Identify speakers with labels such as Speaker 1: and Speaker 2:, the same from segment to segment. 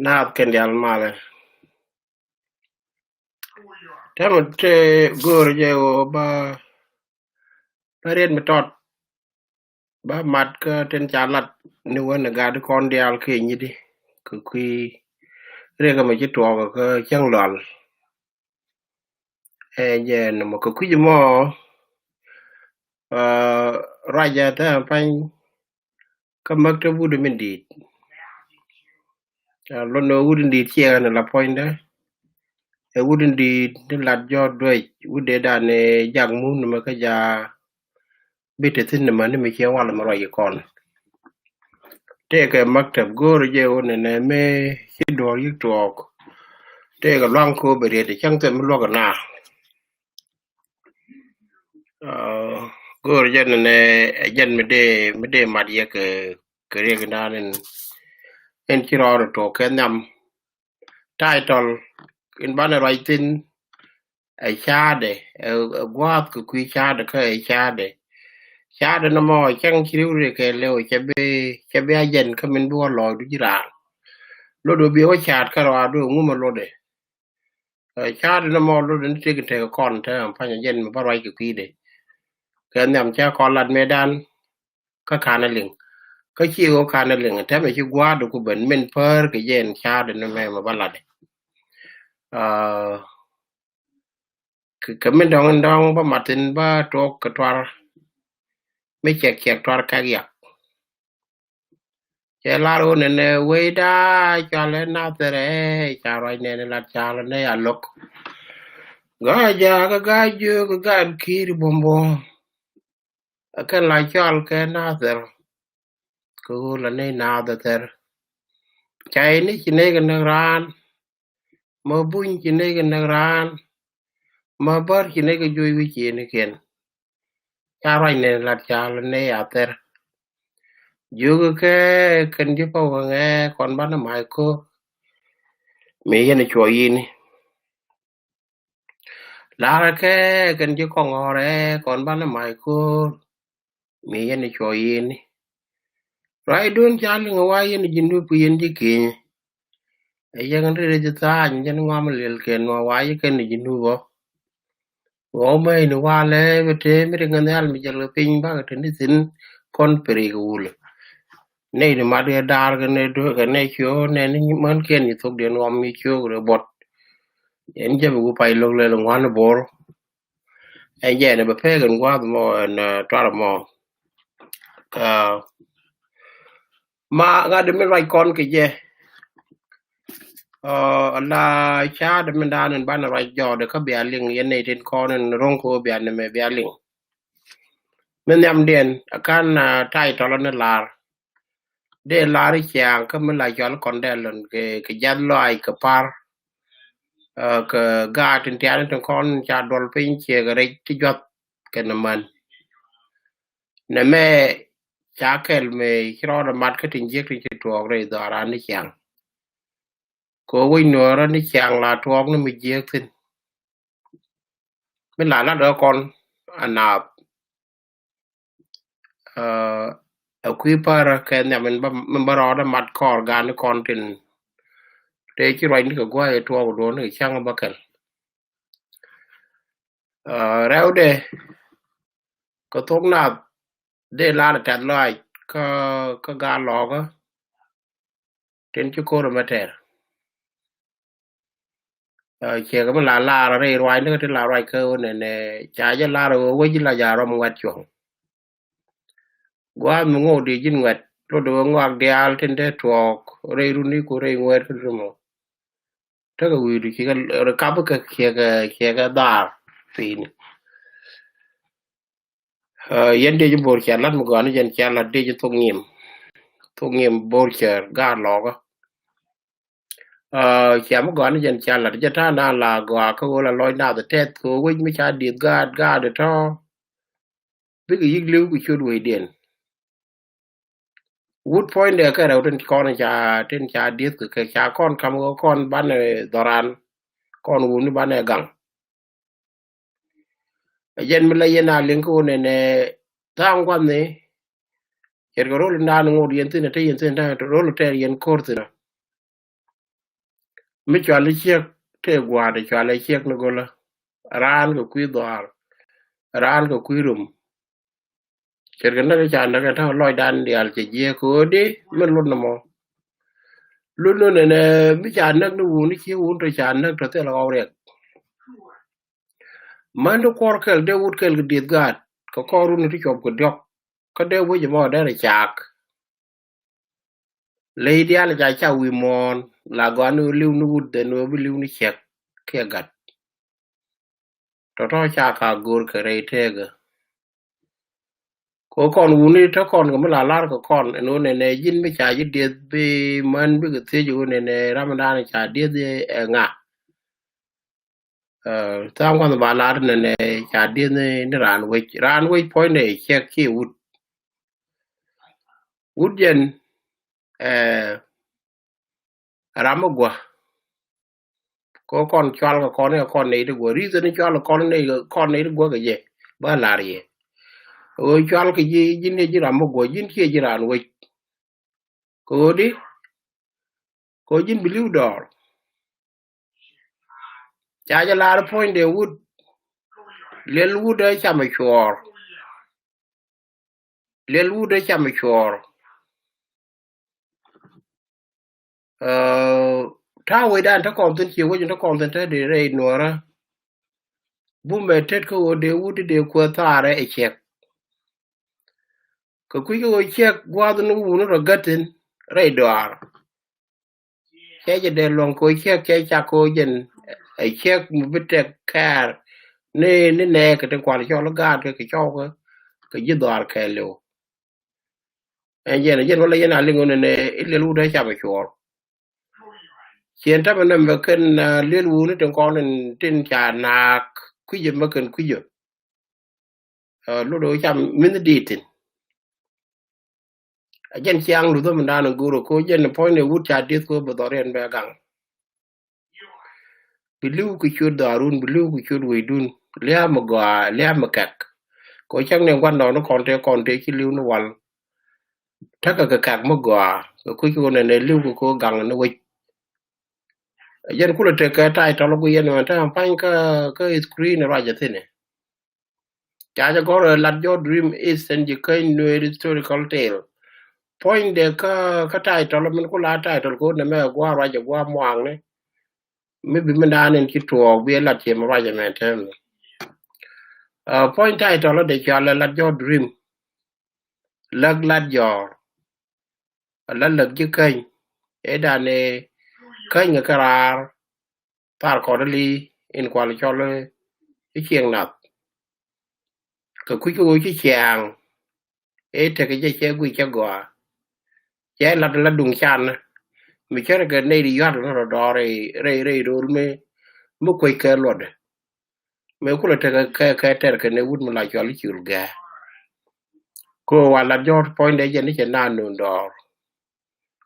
Speaker 1: Naat kendial male. Tama te gor je o ba red metot ba mat ka ten chalat ni wana gad kon dial ke nyidi ku kui re ga me jito ka chang lal je no mo ku kui mo raja ta pan ka mak ta budu min dit lo no wudin dit che na la poinda e wudin dit ni lat jo dwe wude da ne jag mun ma ka ja bite tin ma ni me che wala ma roye kon te ka maktab gor je wona ne me hido yik tok te ga lang ko bere de chang te mlo ga na gor je ne jen me de mat ye ke re ga nan en kiro to ke nam title in bana writing a chade gwat ku ku chade ka chade chade no mo chang chiru re ke le o chebe jen ka min bo lo du jira lo do bi o chat ka ro do ngum lo de chade no mo lo de te ke te kon te pa jen ma ro ki ki de ke nam cha kon lat medan ka kana ling ka chi o kana ling te me chi gwa do ku ben men per ke jen chade no me ma bala de ke men dong ba matin ba to ka twar me chek twar ka ya che la ro ne we da cha le na tere cha ro ne la cha le ne ya lok ga ja ga ju ga ki ri bombo ka la cha ke na ter ko la ne na da ter chai ni chi ne ga na ran mo bun chi ne ga na ran ma bar chi ne ga ju wi chi ne ken cha ro ne la cha le ne ya ter ju ke ken ju pa wa nge kon ba na mai ko me ye ne cho yi ni la ke ken ju ko ngore kon ba na mai ko me ye ne cho yi ni rai don cha le wa ye ne jin du pu yen ji ke e ye ngan re ji ta nyen ngam le ken wa ye ken ni jin du bo o me ni wa le be te me ngan al mi jalo pin ba ke ni sin kon pri gul ne ni ma de dar ga ne do ga ne cho ne ni man ken ni tok de no mi cho re bot en je bu pai lo le lo wan bor en je ne be pe gan wa mo na tra mo ka ma ga de me rai kon ke je la cha de me dan ban rai jo de ka bia ling yen ne tin kon rong ko bia ne me bia ling men yam den kan tai to lo ne la de la ri chang ka me la jol kon de lon ke jan loi ka par ka ga tin tian tin kon cha dol pin che ga re ti jot ke na man ne me cha kel me kro da mat ka tin je tin che to re da ran ni chang ko wi no ra ni chang la to ni me je tin me la la do kon ana kui para ke ne men ba ro da mat kor ga ni kon tin te chi ro ni ko gwa e to do ni chang ba kel rau de ko tok na de la ta lai ka ga lo ga tin chu ko ma ter che ga la re roi ni ko la roi ko ne cha ja la ro wo ji la ja ro mo wat chong gwa mo ngo di jin wat to do ngwak dial tin de tok re ru ni ko re ngwet ko mo ta ga wi ri ga ka ba ka che ga dar fin yen de ju bor cha lat mo ga ni jen cha lat de ju to ngim bor cha ga lo ga cha mo ga ni jen cha lat ja ta na la ga ko la loy na de tet ko wi mi cha di ga de to bi ga yig lew ku chud we den wood point de ka ra tin kon cha di ku ka cha kon kam go kon ban doran kon wu ni ban gang jen mi la yena len ko ne tang kwan ne ker go rol na no yen tin te yen tin da rol te yen kor tin mi chwal chiek te gwade chwal chiek no gola ran ko kwi dwar ran ko kwi rum ker ga na cha na ga ta loy dan dial che je ko di men lu no mo lu no ne mi cha nak no wu ni chi wu to cha nak to te lo re man to kor kel de wut kel dit gat ko koru ni ti chop ko dok ko de wo je mo da chak le dial ja cha wi mon la go nu liu nu wut de no bi liu ni chek ke gat to cha ka gur ke re te ga ko kon wu ni to kon ko la lar ko kon no ne jin mi cha ji de bi man bi ke te ju ne ramadan cha de nga tam quan ba la ne cha de ne ran we point ne chek ki wut jen ramogwa ko kon chwal ko kon ne de go reason ni chwal kon ne de go ga je ba la ye o chwal ke ji jin ne ji ramogwa jin ke ji ran we ko di ko jin biliu dor cha ja la point de wood lel wood e cha me chwor lel wood e cha me chwor ta we dan ta kon tin chi wo jin ta kon tin ta de re no ra bu me tet ko de wood de ko tare e chek ko ku ko chek gwa nu wu no gatin re dor che je de lon ko chek che cha ko jen e chek mu bite kar ne ke tan kwal cho lo ga ke cho ke ji dor ke lo en jen wala yena lingo ne ile lu da cha ba chor chen ta ban me ken le lu ne tan kon tin cha nak ku je ma ken ku je lu do cha min di tin jen chiang lu do man dan guru ko jen point ne wut cha dit ko ba doren ba gang bilu ku chu darun bilu ku chu we dun le ma kak ko chang ne kwan no kon te chi lu no wal ta ka kak mo gwa ko ku ne ne lu ko gang no we yen kula te ka tai to lo yen ma ta pan ka screen ra ja tene ja ja go la jo dream is and you can know historical tale point de ka tai to lo men kula tai to ko ne me gwa ra ja gwa mwang ne me bi men da nen ki to bi la che ma ra ja men tem point tai to lo de ja la jo dream lag la jo la ji kan e da ne kan ga karar par ko li in kwal cho le chieng nat ka ku ku chi chiang e te ke che gu che go che la dung chan mi chere ke ne ri yar no do re do me mo ko ke lo de me ku le te ke ter ke ne wud mo la cho li chul ga ko wala jot point de je ni che na no do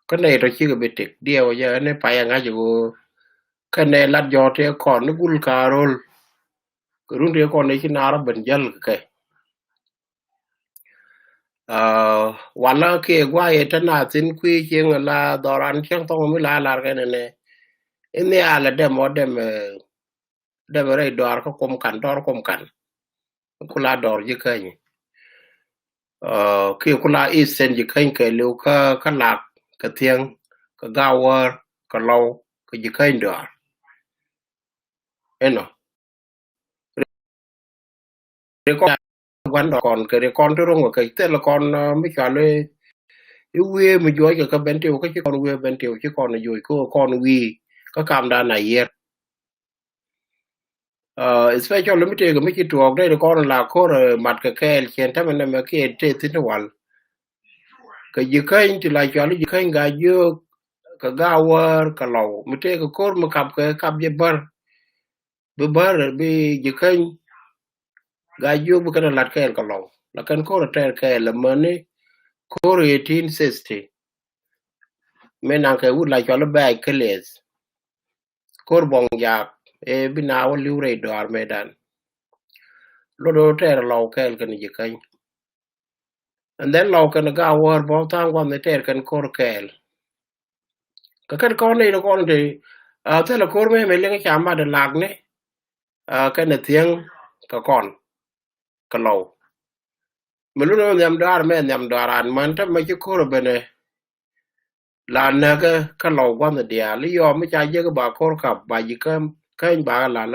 Speaker 1: ko ne to chi ga bitik dio je ne pa ya nga ju ka ne la jot e kon gul karol ko run de kon ne chi na ra ben jal ke wala ke gwa ye tana tin kwi cheng la doran cheng to mi la ke ne ini ala dem re dor ko kom kan kula dor ji kan ke kula isen ji kan ke lu ka lak ka tieng ka gawar ka law ka ji kan dor eno re ko wan kon ke re kon to ro ke te la kon mi ka le we mi jo ka ben te ko chi kon we ben te chi kon jo ko kon wi ka kam da na ye especially mi te ga mi ki tuok de ko la ko mat ka kel chen ta men me ke te tin wal ka ji kan ti la cha ji kan ga yo ka ga war ka law mi te ko kor mu kap ka kap je bar bi ji kan ga yo bu ka la kel ka law la kan ko ter ka la mane ko 1860 men an ka wud la cha la ba ke les kor bong ya e bi na wa liu re do ar medan lo do ter law kel kan ji kan and then law kan ga war bo ta wa me ter kan kor kel ka kan ko ne ko de thế là cô mấy lên chạm mà được lạc này cái này tiếng cả con cả lâu mình lúc đó nhầm đoar anh mà ta mấy cái cô rồi bên này là nè cái lâu quan là dia lý do mấy cha cái bà cô cặp bà gì cái anh bà là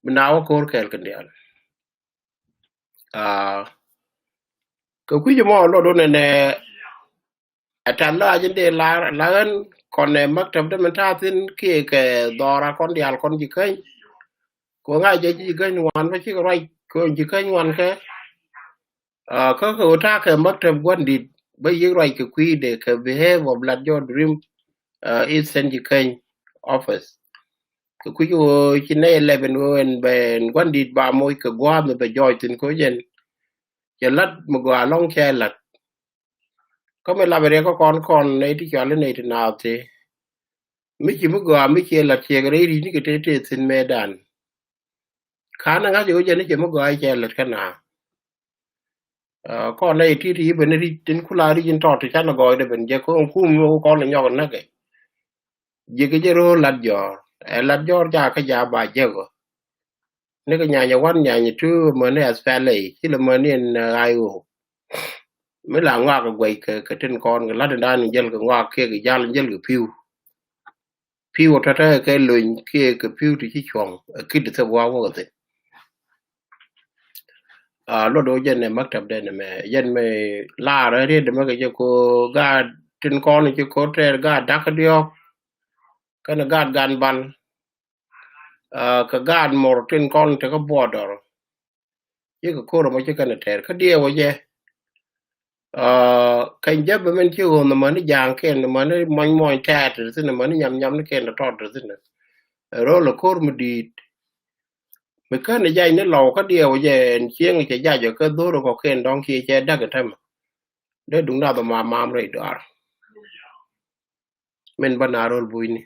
Speaker 1: mình nào cô cái dia cái quý mo lo đó nè atan la ajinde la gan kon ne maktab de mentatin ki ke dora kon dial kon jikai ko nga je jikai wan ba chi ko rai ko jikai wan ke ko ta ke maktab gon dit ba yi rai ke kui de ke behave of blood your dream is send jikai office ko kui ko chine 11 wen ben gon dit ba moy ke gwa me be joy tin ko jen je lat mo gwa long che lat ko me la bere ko kon ne ti chale ne ti na te Miki mugo miki la tiegre ri ni kete te tin medan kana nga jo jeni ke mugo ai ke la kana ko nei ti ri ben ri tin kula ri jin to ti kana go de ben je ko ku mu ko le nyoga na ke je ke je ro la jo e la jo ja ka ja ba je go ne ka nya wan nya tu mo ne as fa le ti le mo ne ai wo me la nga ka gwe ke tin kon la da ni jel ka nga ke ke jal jel ke piu ta ta ke lun ke piu ti chi chong ki de se wa wo te lo do jen ne maktab de ne me jen me la re re de me ke ko ga tin kon ke ko tre ga dak dio kana ga gan ban ka ga mor tin kon te ko bodor ye ko ro mo ke kana ter ka dia wo je kan je be men ti ho no man jang ken no man mon mon ta te ne man nyam nyam ne ken to te ne ro lo kor mu di me kana ja ne lo ka dia wo je chieng che ja jo ka do ro ko ken dong ki che dak ta de đúng là mà rồi đó men banarol buini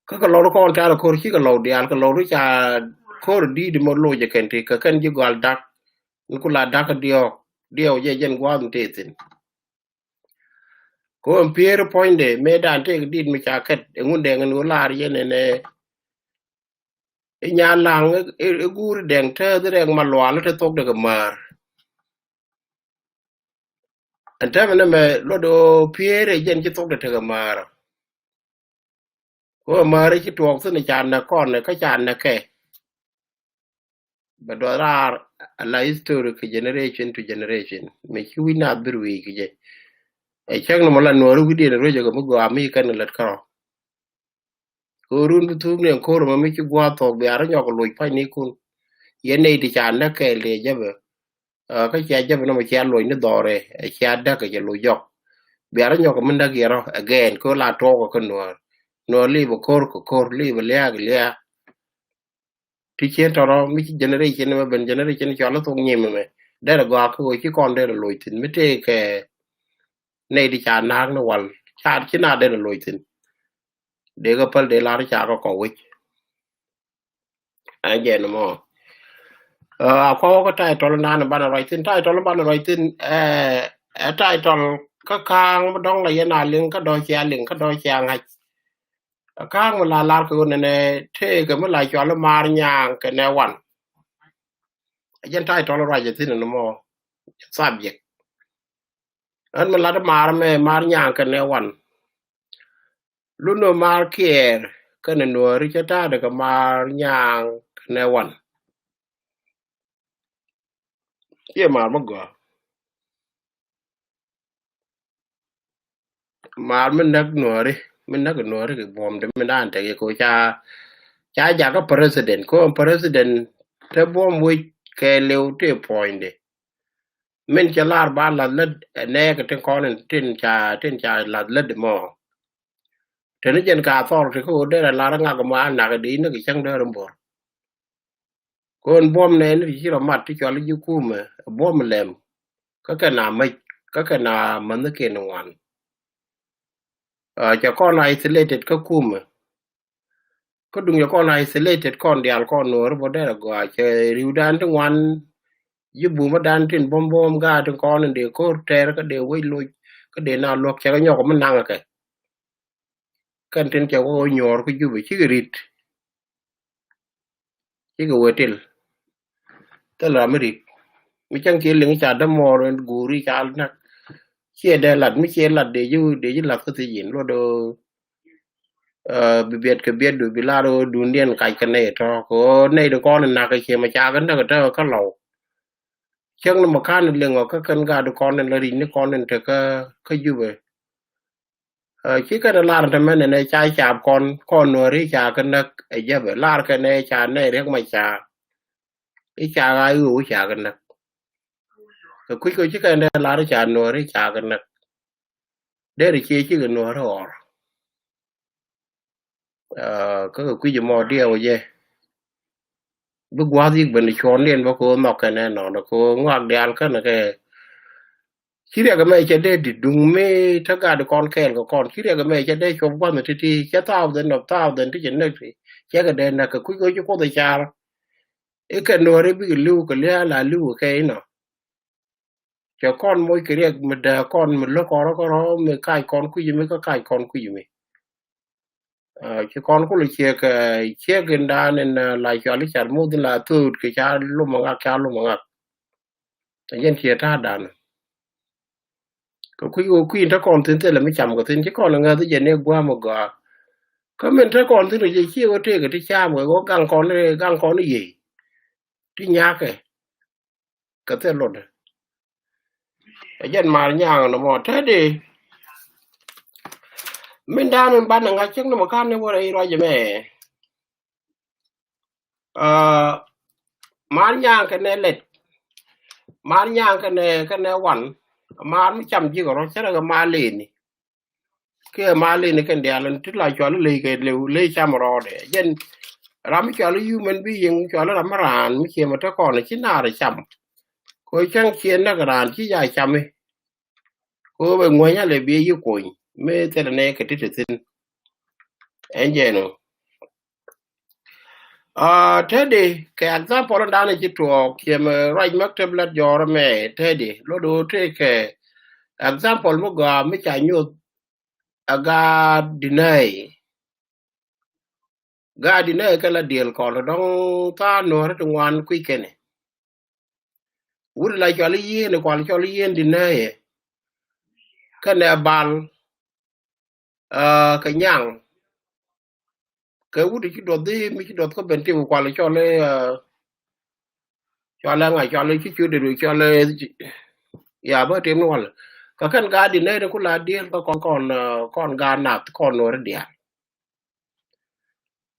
Speaker 1: ka lo ko ta ko ki ka lo dial ka lo cha ko di mo lo je ken ti ka kan ji gal dak ku la dak dio je jen gwa te tin ko pier point de me dan te di mi cha ket ngunde ngan la ye ne nya lang gur den te de ma lo ala te tok de mar anta me lo do pier jen ji tok de te mar ko mar ki tok sun cha na kon ne ka cha na ke but there are a historic generation to generation me ki wi na bir wi ki je e chang no mala no ru wi de ro je ko go ami kan lat karo ko run tu ne ko ro me ki gwa to bi ara nyok lu pa ni kun ye ne ti chan na ke le je be ka che je no me cha lu ni dore e cha da ka je lu yok bi ara nyok mun da gero again ko la to ko no li bo ko li bo le ti chen to ro mi generation me ben generation cho la to nyim me de la gwa ko ki kon de lo tin mi te ke ne di cha na no wal cha chi na de lo tin de ga pal de la cha ko wi a je no mo ko tai to na na ba na rai tin tai to ba na rai tin tai to ka kang dong la yana ling ka do cha ling ka do cha ngai kang la ko ne te ga ma la cho la mar nyang ke ne wan jen tai to rai je tin no mo subject an ma la mar me mar nyang ke ne wan lu no mar kier ka ne no ri cha ta de ka mar nyang ne wan ye mar mo go mar men nak no ri men nak no ri ke bom de men an te ko cha ja ka president ko president te bom wi ke lew te point de men cha lar ba la le ne ka te ko tin cha la le de mo te ne jen ka for te ko de la nga ka ma na ka di ne ki chang de ro kon bom ne ni chi ro mat ti cho li ku me bom lem ka na mai ka na man ke no wan cha kon isolated ka ku me ko dung ya kon isolated kon dial kon no ro de go che riu dan tu wan yu bu ma dan tin bom ga tu kon de ko ter ka de we lu ka de na lok cha nyok man nang ka kan ten cha wo nyor ku ju be chi rit chi go wetel ta la mi mi chang chi ling cha da mo ren guri cha na chia de lat mi chia lat de ju lat ko ti yin lo do bi biet ke biet du bi la do dun dien kai ka ne to ko ne do kon na ka che ma cha kan da ka lo chang no ma kan leng o ka kan ga do kon la ri ni kon te ka ju be chỉ cái là làm mà này trái chạp con nuôi đi chả cái nấc ấy giờ phải làm cái này chả này riêng mà chả cái chả ai u chả cái nấc cái cuối chỉ cái này làm chả nuôi đi chả cái nấc để được chỉ cái nuôi thôi cái cuối giờ mò điêu vậy bước qua gì bên chọn liền vào cô mọc cái này nó cô ngoặc đèn cái chỉ là cái mấy cái đấy thì đúng mấy tất cả con kèn của con chỉ là cái mấy cái đấy chụp qua mà thì cái tao đến cái chuyện này thì cái đây là cái cuối cho có thể trả cái nồi đấy bị lưu cái là lưu cái nó cho con mỗi cái này mà đờ con mà nó có nó mấy cái con quý gì mấy cái con quý gì mấy cho con có được chia cái đa nên lại cho lấy chặt mua thì là từ cái cha lúc mà ngắt tự nhiên chia ra đàn cái quý ta con tin là mấy chậm cái tin chứ con là nghe tới giờ này qua một gà có mình ta con tin là gì chia cái cha mà có gang con cái gì đi nhá cái tên luôn dân mà nhà nó mò thế đi mình đang mình bán ngay trước nó mà can nó vào đây rồi mẹ mà nhà cái này lệch mà nhà cái này quẩn mà nó chăm chỉ có nó chắc là cái mà lên cái mà lên cái đèn lên tức là cho nó lấy chăm rồi để dân làm cho nó human being cho nó làm ràn mới khi mà nó còn là chính nào để chăm coi chẳng chiến nó cái ràn chỉ dài chăm ấy cô bên ngoài nhà lại bia yêu quỳnh mấy thế này cái thứ tin anh vậy nó thế đi cái example đó đang chỉ thuộc khi mà right mất tablet giờ mẹ thế đi lo đồ thế cái example một cái mấy cái như aga deny cái là deal còn là đông ta nói ra trong ngoan quy cái này ủa lại cho lấy yên này còn cho lấy yên deny cái này bàn cái nhang cái út thì đột đi mấy cái đột có bên tiêu qua lại cho ngày cho lấy chứ chưa được cho lấy ya bớt tiền luôn cái khăn gà đi này nó cũng là điên có con gà nạp con nó đi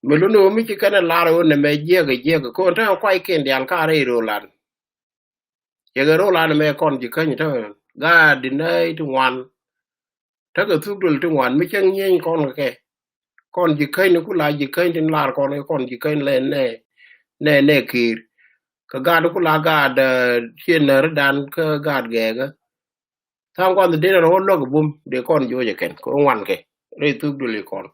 Speaker 1: mình luôn nói mấy cái này là rồi này mấy cái con thằng quay kiện đi ăn cà ri rồi lần cái rồi lần mấy con chỉ cái như thế gà đi này tu ngoanถ้าเกิดทุกเดือนทุกวันไม่ใช่เงี้ยก่อนแกก่อนจีเคยนึกว่าจีเคยถึงลาก่อนจีเคยเล่นเน่คีร์ก็การนุกลากาดเชียนเนอร์ดันก็กาดแกก็ทางก่อนเดี๋ยวเราโลกบุ้มเดี๋ยวก่อนอยู่จะแก่ก็วันแกเรื่องทุกเดือนก่อน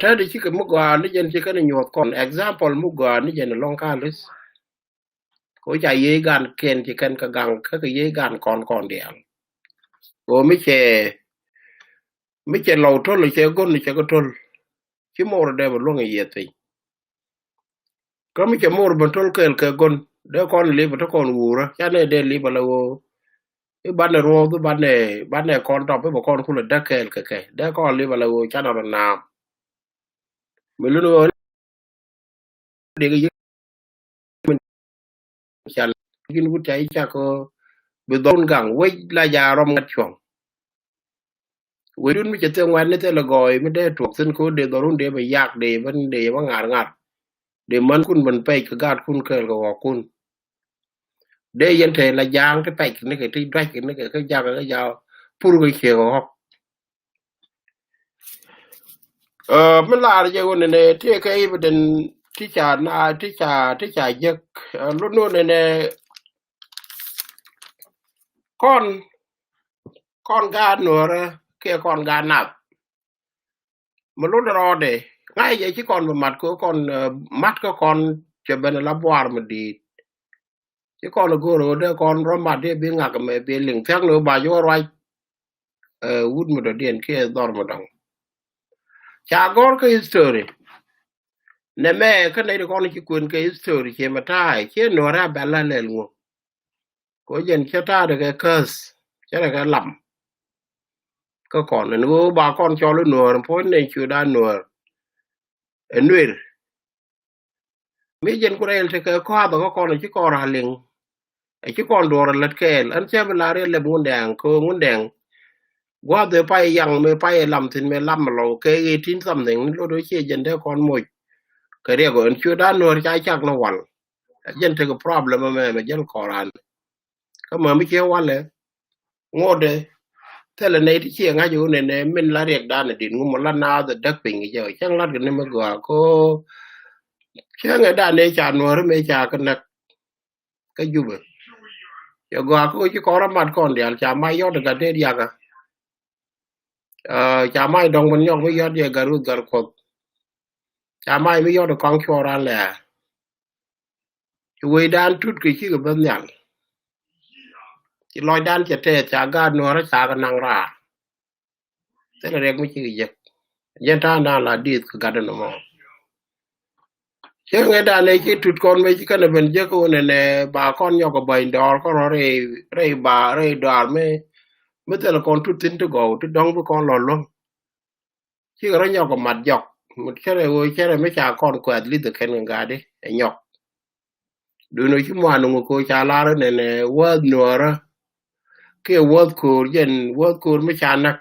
Speaker 1: ถ้าได้ชิคมุกว่านี่ยันชิคกันหยดก่อน example มุกว่านี่ยันลองการลิสก็จะเยี่ยกันเกณฑ์ชิคกันกกังก็เยี่ยกันก่อนเดียวโอ้ไม่ใช่เราทนเลยใช่ก้นเลยใช่ก็ทนชิโมระเดบลงไอ้เหี้ยตีก็ไม่ใช่โมระบนทนเกินก้นเดี๋ยวก่อนเลยบัตรก่อนวัวนะฉันเนี่ยเดินเลยบัตรเราบ้านเนี่ยรัวตัวบ้านเนี่ยก่อนต่อไปบอกก่อนคุณเลยได้เดี๋ยวก่อนเลยบัตรเราฉันเอาหน้าไม่รู้ว่าเด็กยังมันฉันกินกุใจจักก็ไปโดนกังไว้ลายารอมงัดช่วงวัยรุ่นไม่จะเตือนวันนี้แต่ละก่อยไม่ได้ถูกเส้นโคเดี๋ยวตอนรุ่นเดี๋ยวไปยากเดี๋ยวมันงานเดี๋ยวมันคุณมันไปกระกาดคุณเกิดกับคุณเดี๋ยวยันเทละยางที่ไปกินนี่ก็ที่ได้กินนี่ก็ยาวพูดไปเขียวครับมันลาจะวันนี้ที่เคยประเด็นที่จะยึกรุ่นนู้นเนี่ยก้อนการหนูนะแค่ก้อนการหนักมันรุ่นรอเดย์ง่ายอย่างที่ก้อนมัดก็ก้อนมัดก็ก้อนจะเป็นรับวาร์มันดีที่ก้อนก็รู้เด้อก้อนรมัดที่เป็นงักกับเป็นหลิงเท่งหรือบายุอะไร wood mo dien ke dor mo dong cha gor ke history ne me ka ne ko ni kun ke history che matai che no ra bala le ngo ko jen che ta de ke curse che ga lam ko kon ne go ba kon cho lu no po ne chu da no enwer mi jen ko rel te ke ko ba ko ni ko ra ling e chi kon do ra let ke an che bala re le Ngundeng ko Ngundeng gwa de pa yang me pa lam tin me lam lo ke tin something lo do che jen de kon mo ke re go en chu da no cha chak no wal jen te ko problem me jen ko ran ka ma mi che wale ngode tele ne ti che nga ju ne min la rek da ne din ngum la na da dak pin ge jo chang lat ne ma gwa ko che nga da ne cha no re me cha ka na ka ju be yo gwa ko chi ko ra mat kon dia cha mai yo da de ya ka cha mai dong mon yo me yo de ga ru gar ko cha mai me yo da kong cho ran le chu we dan tut ki chi ga ban nyal chi loy dan che te cha ga no ra cha ka nang ra tele rek mi chi ge jen ta na la dit ka ga no mo che nga da ne chi tut kon me chi ka ne ben je ko ne ba kon yo ko ba ndor ko re ba re dar me tele kon tut tin to go to dong bu kon lo lo chi ga yo ko mat jok một cái mấy cha con quẹt lít được khen ga đi nhọc đôi nói chứ mà nó cô cha la đó này này word nữa đó cái word cool mấy cha nè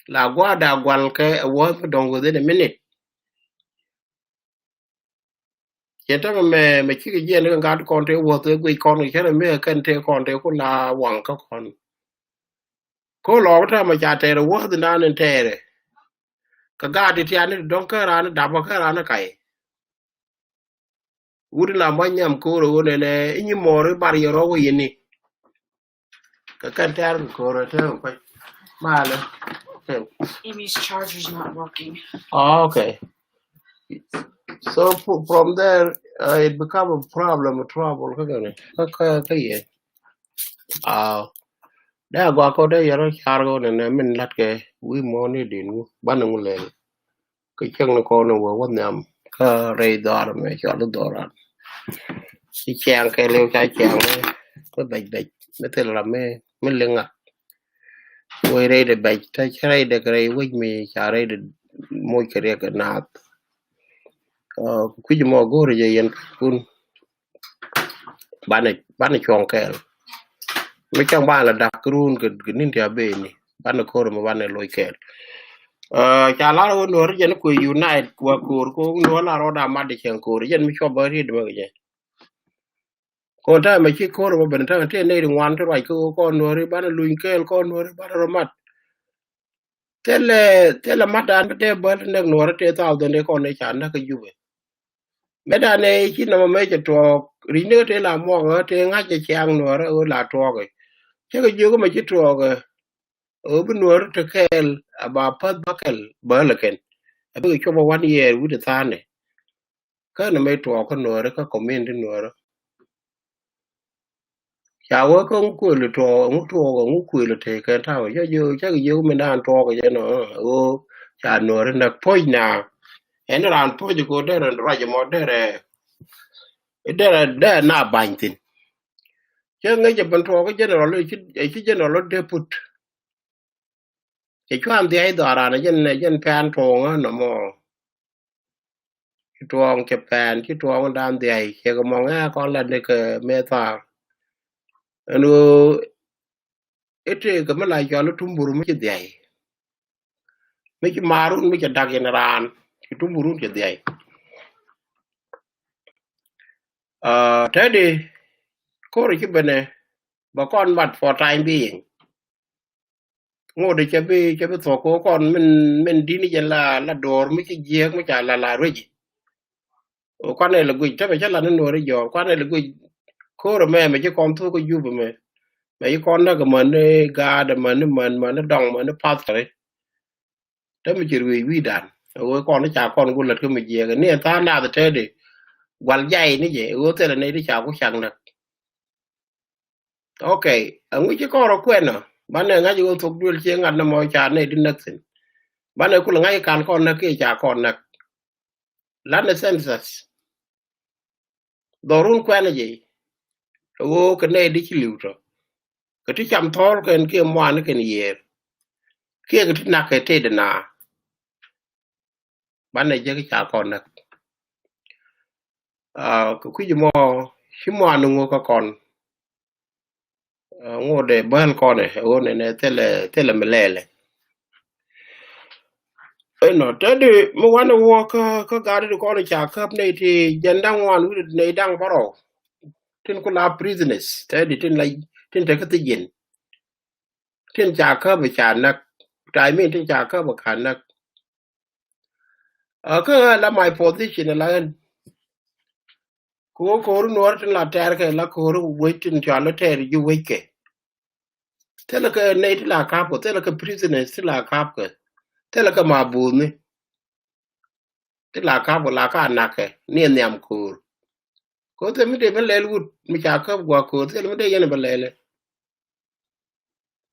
Speaker 1: là quá đa quan cái word đồng within a minute chỉ đó mà chỉ cái gì nữa ga con theo word tới quỳ con cái này mấy cái theo con theo con là hoàng các con có lo ra mà cha theo word nó nên theo cái ga đi theo nó đông cái ra nó đạp cái ra nó cày uri la manyam ko ro ne inyi more bar yoro wo yini ka kan tar ko ro te ko mala
Speaker 2: Amy's charger's not working.
Speaker 1: Oh, okay. So from there it become a problem, a trouble ka ye da gwa ko de yoro char go ne min lat ke wi mo ni din ban ngu le ke chang ko no wo nyam ka re dar me cho do doran si chang ke le cha chang ko bạch nó tên là mê lưng à quay đây để bạch ta chơi để cái quay mi chả đây để môi cái cái nát quý mò gỗ rồi vậy kun bạn này chọn cái mấy trong bạn là đặc run cái nín theo bên này bạn là cô rồi mà bạn này lôi cái chả lá đâu nữa rồi nó quỳ unite qua cô nó là nó đam mê để chẳng cô rồi dân mới cho bơi đi được vậy còn ta mà chỉ có một bên ta trên đây được ngoan cho vậy con nuôi đi bán lùi kêu con nuôi bán rồi mắt thế là mắt đàn thế bớt nước nuôi thế tao từ đây con này chán nó cái gì vậy mấy đàn này chỉ nằm mấy cái trò rí nước thế là mua ở thế ngay cái trang nuôi ở là trò rồi chứ cái gì mà chỉ trò rồi ở bên nuôi thế kêu bà phát bắc kêu bớt là kêu bây giờ cho bà one year với ta này cái này mấy trò con nuôi cái comment trên nuôi chả có không quên được trò ngũ trò ngũ quên được thế cái thao chứ chứ chắc cái mình đang trò cái nó chả nói là phơi nào em nó làm phơi cho cô đây là ra cho mọi đây là na bánh tin chứ ngay giờ bên trò cái nó là chứ nó là để put cái chỗ anh thì ai đó là dân fan trò á nó mà trò cái fan cái trò con đam thì ai cái mong á con là được mê tha nó ete cái mà lại cho nó tung bùrù mấy cái gì mấy cái marun mấy cái đặc nhân ran cái tung bùrù cái gì thế đi có rồi chứ bên này bà con mặt for time being ngồi để cho bị thọ cô con mình đi như là đồ mấy cái giếng mấy chả là rồi gì con này là quỳ chắc phải chắc là nó nuôi đấy giờ con này là quỳ có rồi mẹ chứ con thôi có vui mà mấy con nó cái mình gà để mà nó đồng mà nó phát rồi đấy mình chỉ vì đàn ôi con nó chả con lật cái mình về cái này ta nào thì thế đi quằn dây như vậy thế là này đi chào có chẳng được ok ông ấy chứ con nó quen rồi bane nga ju tok dul che ngat na mo cha ne din naksin bane kul nga kan kon na ke cha kon na lan census dorun kwana je wo ke ne di chi liuto ke ti cham thor ken ke mo an ken yer ke ti na ke te de na bane je ke cha kon na ku ji mo shi mo anu ngo ka kon ngo de ban kon e o ne tele melele no tadi mo wana wo ka gari ko ne cha kap ne ti jandang wan wi ne dang baro tin ko la prisoners tadi tin la tin te ka ti yin tin cha ka ba cha nak tai min tin cha ka ba khan nak ka la my position la ko no tin la ter ka la ko ru wi tin cha la ter ju wi ke tela ka ne ti la ka ko tela ka prisoners ti la ka ka tela ka ma bu ni ti la ka bo la ka nak ke ni nyam ko ko te mi de ben lel wut mi cha ka gwa ko te mi de yen ben lele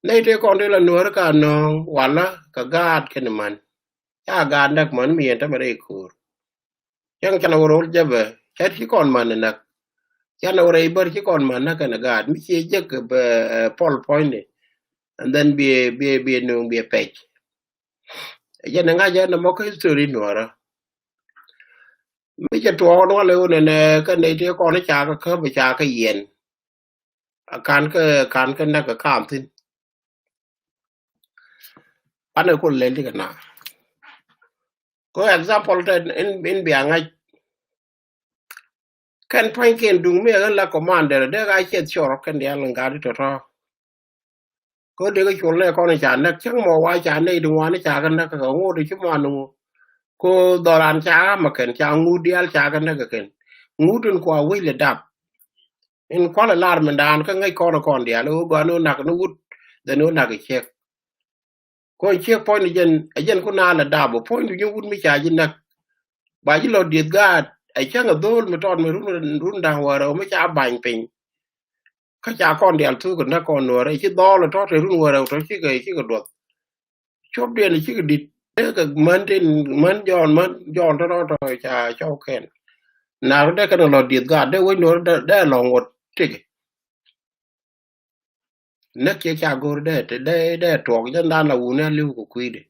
Speaker 1: nei te kon de la nuor ka no wala ka gad ken man ya gad nak man mi enta bare ko yang kana woro jabe chat ki kon man nak yana woro ibar ki kon man nak na gad mi che je ke pol point and then be no be page ya nga ja na mo ka history nuora mi che to no le ne ka nei te kon cha ka ba cha ka yen kan ka na ka kam tin ana ko le li kana ko example ten in bianga kan point ken dung me la commander de ga chet chor kan dia lan ga to to ko de ga chol le ko na cha nak chang mo wa cha nei dung wa na cha kan na ka ngo de chu ma nu ko doran cha ma ken cha ngu dial cha kan na ka ken ngu tun ko wi le dap in ko la lar man dan ka ngai ko na kon dia lo go no nak no wut de no nak che ko che point jen ko na la dabo point you wut mi cha jin nak ba ji lo diet ga ai chang a dol ma ton me run da wara o me cha ban pin ka cha kon dial tu ko na kon no re chi do lo to te run wara to chi ga do chop de ni chi ga dit de ka man tin man jon to cha cho ken na de ka lo diet ga de we no de lo ngot ti na ke cha go de to ga dan la u na lu ko kui de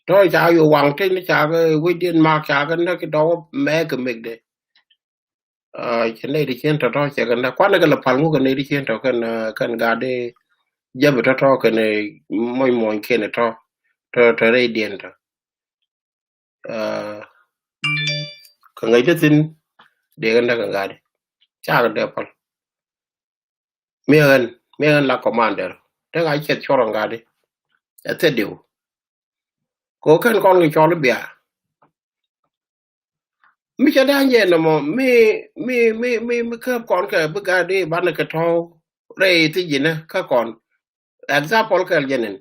Speaker 1: to cha yo wang tin cha ga we din ma cha ga na ke do me ka me de che ne di chen to che kan kwa na la pal ngu kan ne di chen to kan ga de jab to kan moy ken to re dien to ka ngai de tin de kan da ga de cha ga de pal me gan la commander de ga che choro ga de te de ko kan kon ngi cholo bia mi cha da nye no mo mi ka kon ka bu ga de ban ka to re ti jina ka kon example ka jenen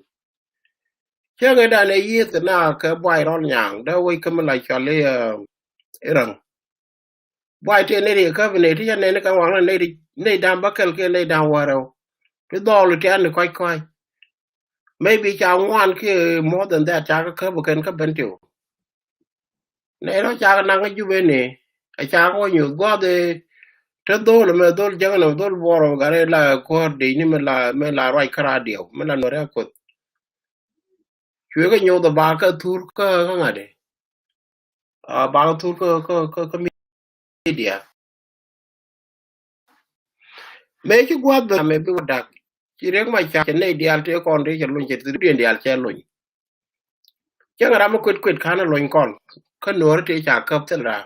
Speaker 1: che ga da ne yi te na ka bai ron yang da we ka ma la cha le rang bai te ne ri ka ne ti ne ka wang ne da ba ka ke ne da wa ro to do lu te an ko maybe cha wan ke more than that cha ka bu ken ka ben tu ne ro cha na ga ju be ne a cha ko nyu go de te do le me do jang na do boro gare la ko de ni me la rai kara dio me la no re ko chwe ga nyu da ba ka tur ka nga de ba ka tur ka media me chi gwa da me bi da chi re ma cha ne dial te kon de lu che tu de dial che lu che ga ma kwet kana lu kon ka no te cha ka te ra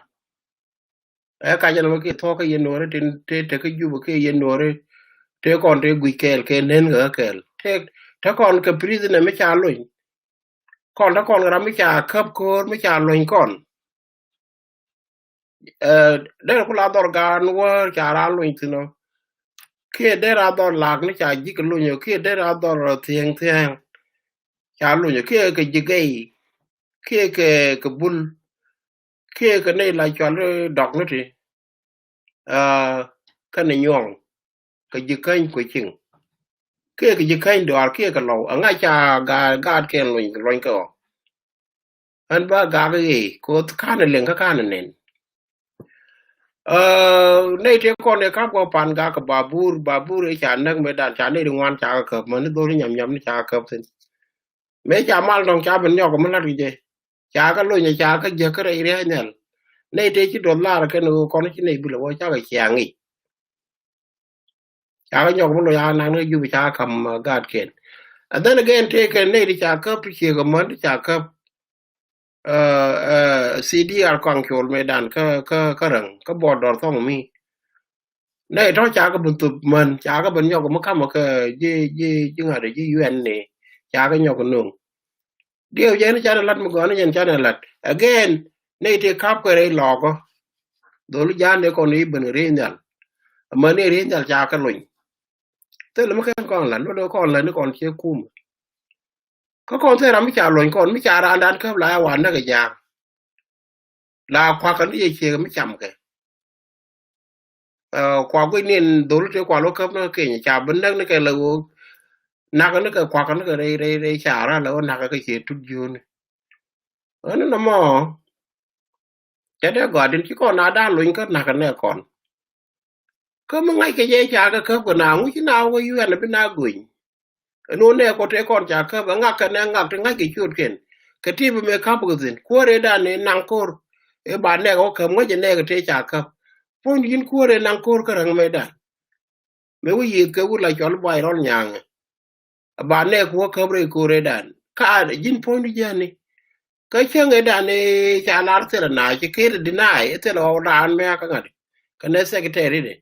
Speaker 1: e ka ja no ke to ka ye no re te ka ju ke ye no re te kon te gui kel ke nen ga kel te ta kon ka prisoner me cha lu kon ta kon ra mi cha kap ko mi cha lo kon de ko la dor gan wo cha ra lo tino ke de ra dor lag ni cha ji ko lo ke de ra dor tieng cha lo ke ji gei ke bul ke ne la cha le dog ni ti ka ne nyong ka ji kan ko ching ke ke kain do ke ka lo anga cha ga ke lo ko an ba ga ge ko ka ne len ka ne nen nei te ko ne ka ko pan ga ka babur e cha nak me dan cha ne ngwan cha ka man do nyam cha ka tin me cha mal dong cha ben yo ko man la je cha ka lo nya cha ka je ka re re ne nei te chi do la ka no ko ne chi nei bu lo cha ka cha ngi cha ka yo ko lo ya na ne ju cha kam ga ken and then again take a nei cha ka pi che ko man cha ka CDR control me dan ka rang ka border to mi này đó chả có bình tụt mình chả có bình nhau cũng có một cái gì chứ ngài để chứ UN này chả có nhau cái nương điều gì nó chả là lật một cái nó nhận chả là lật again này thì khắp cái này lò có đồ lúc gian để còn đi bình riêng nhận mà này riêng nhận chả cái lùi tức là mấy cái con là nó đâu còn là nó còn chưa cùm có con thế làm mấy chả lùi còn mấy chả ra đan khắp lại hoàn nó cái giang là khoa cái gì chia mấy chậm cái kwa cái nên đồ lúc trước qua lúc cấp nó kể chả vấn đề nó cái là naka nó cái qua cái nó cái đây chả ra là naka cái chuyện chút duyên nó nằm mò cái đó gọi đến chỉ còn đã luôn cái naka này còn có mấy ngày cái dây chả cái cấp của nào cũng chỉ nào có UN là bên nào gửi nó này có thể còn chả cấp ngạc cái này ngạc cái ngay cái chuyện kiện cái tí bên cấp cái gì qua đây đã nên năng cor cái bạn này có cầm cái gì này cái chả cấp phong nhìn qua đây năng cor cái răng mấy đã mấy cái gì cái lại cho nó bay nó nhàng bạn này có cầm rồi qua đây đã cả nhìn phong đi giờ này cái chuyện ấy đã này chả là thế là này chỉ cái deny thế là họ làm mấy cái này secretary đấy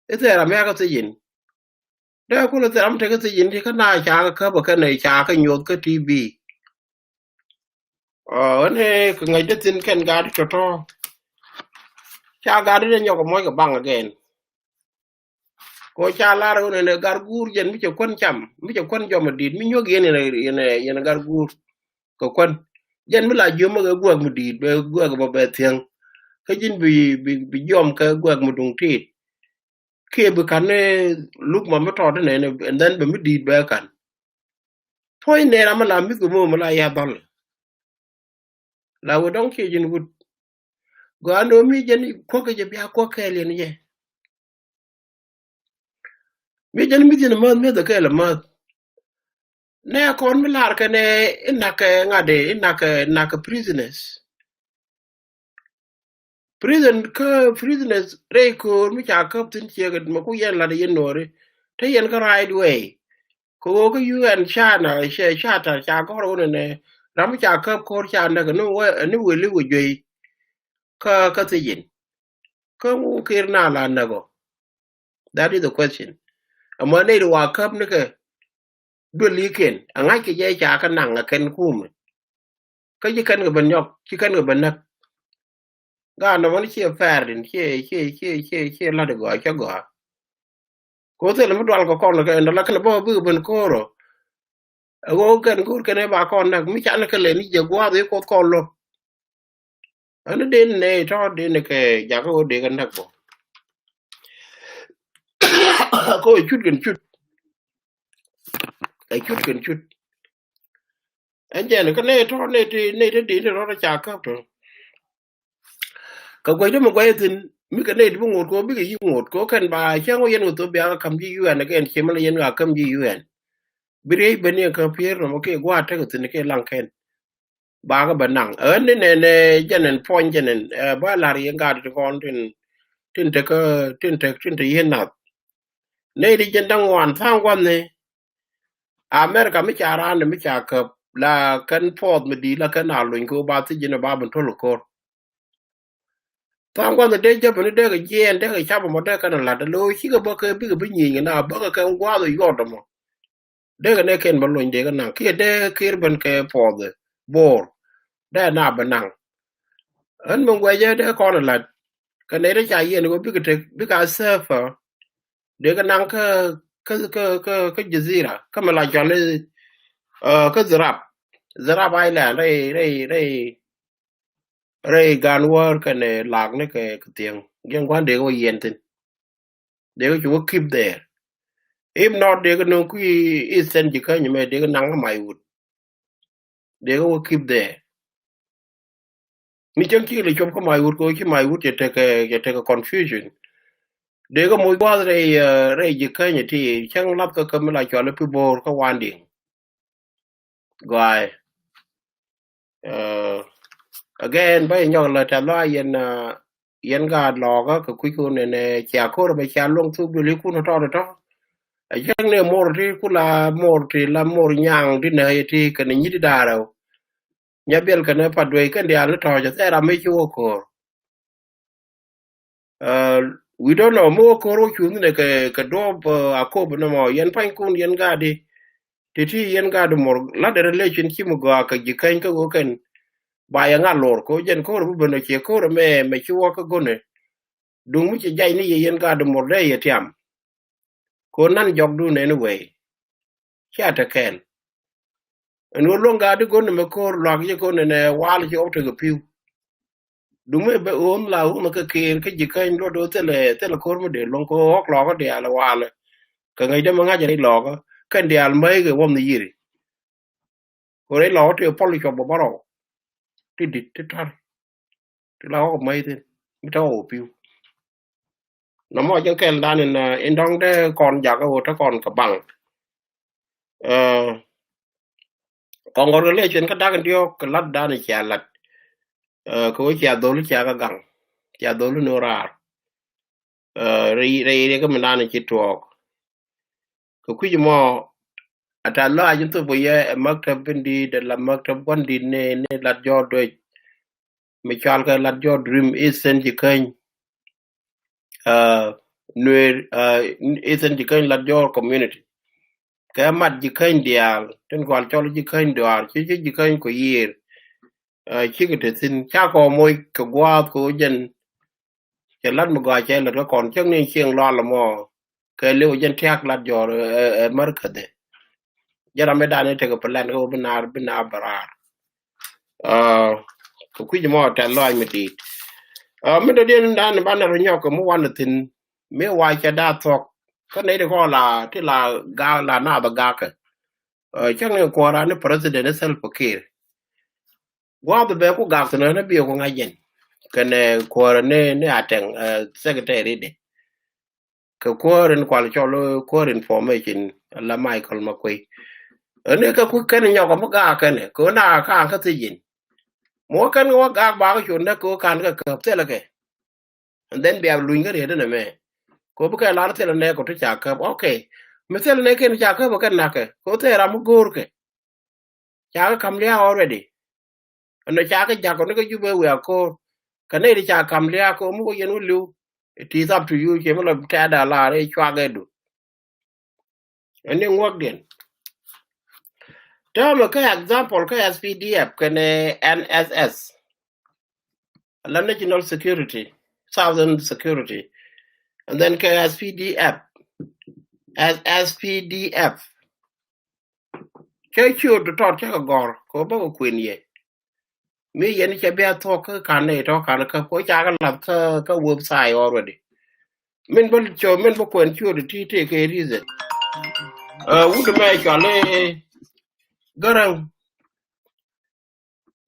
Speaker 1: thế là mấy cái gì đó cũng là làm thế cái gì thì cái này chả cái này chả cái nhột cái TV này cái ngày đó tin cái gà cho to chả gà đấy nhau có mấy cái băng again có chả là rồi này gà gur dân mấy chỗ quan cho mà đi mấy nhóc kia này gà gur có quan dân mới là dương mà cái guộc một đi guộc một bề thiêng cái dân bị yom cái guộc một đồng thịt khi bữa cắn lúc mà mới tròn thế này and then mới đi bữa cắn thôi này là mà làm biết cái mà là ya đòn là vừa đóng kia dân vừa gọi nó mi dân có cái gì bia có cái liền vậy mi dân mi dân mà mi được cái là mà nè con mới là cái này nạc cái ngà để nạc cái prisoners rei ko mi cha kap tin che ga ma ku yen la de yen no re te yen ka right way ko ko UN cha na cha ta cha ko ro ne ram cha kap ko cha na ga no wa ni we li we jwe ka ti yin ko mu kir na la na go that is the question amma ne do wa kap ne ka do li ken anga ke je cha ka nang ken kum ka ji kan ga ban yok ji kan ga ban nak ga no man chi fair din chi la de go cha go ko te lo dwal ko kon ka ndo la kan bo bu ben ko ro go kan kur kan ba kon nak mi chan ka le ni je gwa de ko kon lo an de ne to de ne ke ja ko de kan nak bo ko chut ai chut an je ne ka ne to ne de de ro cha ka to ka quay đó mà quay thì mấy cái này cũng ngột có mấy cái gì ngột có cần bà chẳng có yên tôi bé cầm gì UN cái anh mà yên là cầm gì UN bây bên này cái phía rồi một cái qua thế cái lăng khen bà cái bản năng ở nên cho nên point cho nên bà là riêng cả thì con trên yên nào này đi trên đang hoàn thang quan này America mới trả ra mới trả cập là cần port mà đi là cần nào luôn cô bà thì trên bà bên thôn lục Tang quan de je bene de je de cha mo de kana la de lo chi ga ba ke bi ga bi ni na ba ga kan gwa do yo do mo de ga ne ken ba lo de ga na ke de ke ben ke for the bor de na ba nang an mo gwa je de ko la ka ne de cha ye ne bi ga te bi ga surfer de ga nang ka jazira kama la ja ne ka zarab island re gan war ka ne lag ne ke tieng gen kwan de go yen tin de go chu keep there if not they no ku isen ji kan me they nang my wood they will keep there mi chen ki le chop ko my wood ko ki my wood you take a confusion they go mo wa re ji kan ti chang lap ka kam la cho le pi bor ka wan ding guy again by nyong la ta la yen ga lo ga ka ku ku ne cha ko ba cha long tu bi li ku no to yang ne mor ti kula mor ti la mor nyang ti ne ti ka ni di daro nya bel ka ne padwe ka dia le to ja era me chu ko we don't know mo ko ro chu ne ka do a ko no mo yen pan kun yen ga di ti yen ga do mor la de relation chi mo ga ka ji kan ka go ken ba ya nga lor ko jen ko ru beno che ko me chu ko go ne dung mu che jai ni yen ga do mor de ye tiam ko nan jog du ne we cha ta ken no longa de gonne me ko log ye gonne ne wal je oto ga piu dume be on la o ka ke ji kan do do tele ko mo de lon ko ok lo de ala wal ka ngai de ma nga je lo ko kan de al mai ge wom ni yiri ko re lo te poli ko bo baro ti dit ti tar ti la ko mai te mi to piu no mo je ken dan en dong de kon ja ga o ta kon ka bang kon go le chen ka da kan dio ka lat da ni cha lat ko cha do lu cha ga gang cha do lu no ra re ga mana ni chitwok ko kujimo ata la ajin to boye maktab bindi de la maktab gondi ne la jodo mi chal ka la jod dream isen ji kan nuer isen ji kan la jod community ka mat ji kan dial ten kwal chol ji kan dial ji kan ko yir chi ke tin cha ko moy ko gwa ko jen che lat mo ga che la kon chang ni chieng lo la mo ke le jen tiak la jor mar ka de jara me dane te ko plan ko binar barar ko kuji mo ta lo mi ti me do den dan ban ro nyok mo wan tin me wa cha da tok ko ne de ko la ti la ga la na ba ga ka chang ne ko ra ne president sel fakir wa be ko ga ne bi ko ngajen kene ko ne aten secretary de ko ren kwal cholo ko information la Michael makwe ne ka ku kan nyok mo ga ka ne ko na ka ka ti yin mo kan wa ga ba ko chun ko kan ka ka te la ke and then be luin ga re na me ko bu ka la te ne ko to cha ka okay me te ne ke cha ka ba kan na ke ko te ra mu gur ke cha ka kam lia already and cha ka ja ko ne ko ju be we ko ka ne ri cha kam lia ko mu ko yen lu it is up to you che mo la ta da la re chwa ga du and then work den ta ma ka example ka SPDF ka ne NSS la national security southern security and then KSPDF as SPDF che chu to che gor ko ba ko queen ye mi yen che be to ka kan ne to kan ka ko cha ka la ka website already min bol cho min bo ko chu ti te ke reason wu de me cha le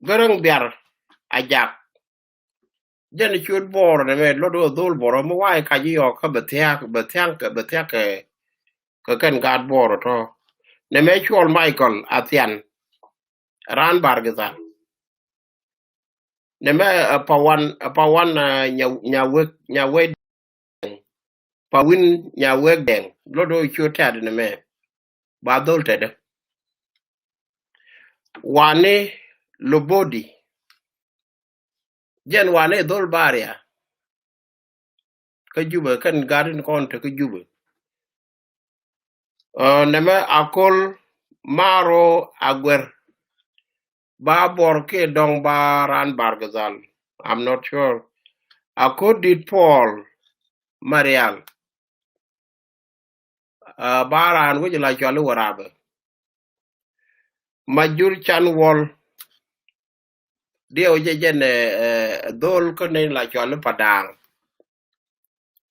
Speaker 1: garang biar ajak jen chu bor ne me lo do dol bor mo wa ka ji yo ka be tia ka kan ga bor to ne me chol Michael Atian ran bargazal ne me pawan nya we pawin nya we den lodo chu tad ne me ba dol tede wane lobodi jen wane dol baria ka juba kan garin kon te ka juba ne me akol maro agwer ba bor ke dong baran bargazal I'm not sure akod did Paul Marial baran wo la chalu warabe majur chan wol dio je jen dol ko ne la chalu padang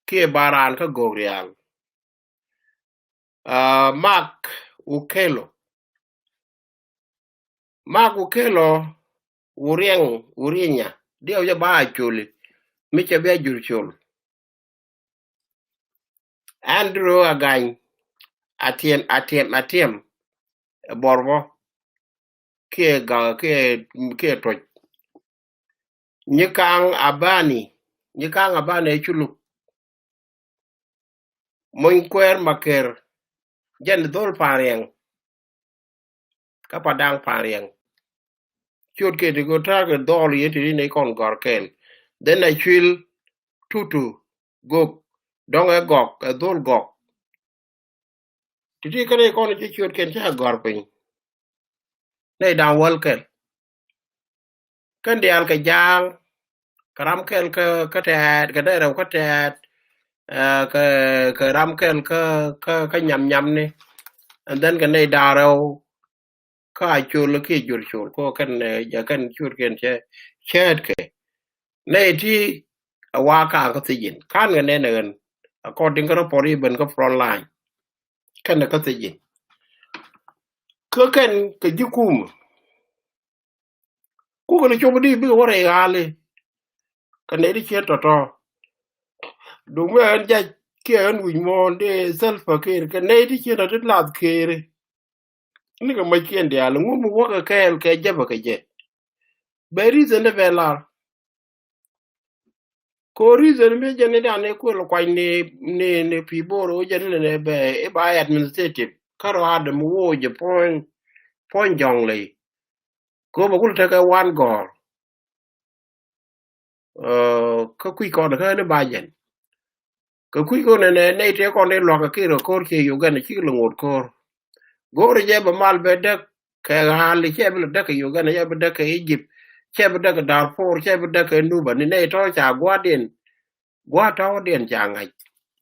Speaker 1: ke baran ka gorial Mark Ukelo. Mark Ukelo Urienya. Dio ya ba chuli. Micha be jurchul. Andrew Agany. Atiem. Borbo. Ke toj. Nyikang abani chulu. Moinkwer maker. Jen dol pariang. Kapadang pariang. Chut ke to go tag a doll yet in a con gorkel. Then I chill tutu go dong a gok a dol gok. To take a con chut can cha gorping. Nay down welker. Can the alka jang karamkel katat kadera katat karamkel ka nyam ni. And then can they daro ka chul ki jur chul ko kan ya kan chut can chat ke. Nay ti a waka ka tijin. Kan ga ne according to pori ben ka front line. Kan ka tijin. Ko kan ka jukum. Ku ga chobdi bi wore gale. Kan ne di chet to. Đúng là anh dạy kia anh quỳnh mòn để self care cái này thì chưa rất là care này cái mấy chuyện đấy là ngô mua cái jab cái gì bởi reason là về là có reason mấy cái này anh có là quay ne people rồi cái này này về by administrative karo ada mua je point jong lì có bao nhiêu cái one goal cái quy còn cái nó bài gì cái quy còn này thì còn này lo cái rồi có cái yoga này chỉ là ngột có gore je ba mal be dak ka hali che be dak Uganda che be dak Egypt che be dak Darfur che be dak Nuba ni ne to cha gwa to den cha ngai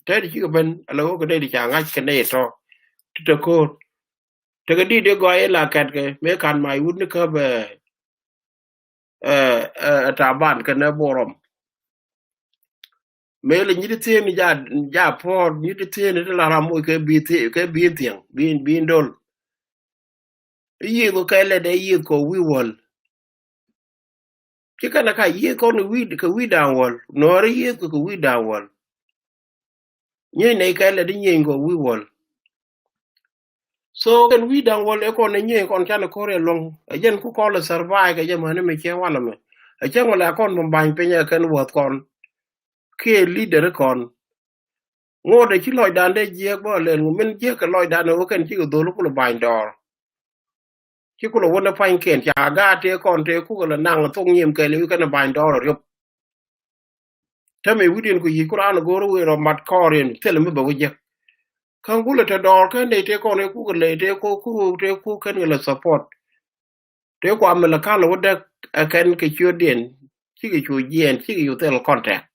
Speaker 1: te di ki ben alo ko de cha ngai ke ne to ko te ga di de go e la kat ke me kan mai wud ni ka be ta ban ke ne borom me le ni ti ni ja po ni ti ni la ra mo ke bi tiang bi ndol yi ko kele de yi ko wi wol ki kana ka yi ko ni wi down wol no ri yi ko wi down wol ni ne kele de yi ko wi wol so kan wi down wol e ko ne ni kon kana ko re long e jen ku ko le survive ke jama ne me che wala me e che wala kon bon ban pe nya kan wot kon ke leader kon ngode ki loy dan de je bo le men je ka loy dan o kan ki ko do lu ko ban dor ki ko wona fain ken cha ga te kon te ku la nang thong nyem ke le ka na ban do ro ta me wudin ko yi qur'an go ro ro mat korin tel me ba wuje kan ku le ta do ka ne te kon ku le te ku kan la support te ko am la ka lo da kan ke chu den ki ke chu yen ki yu tel contact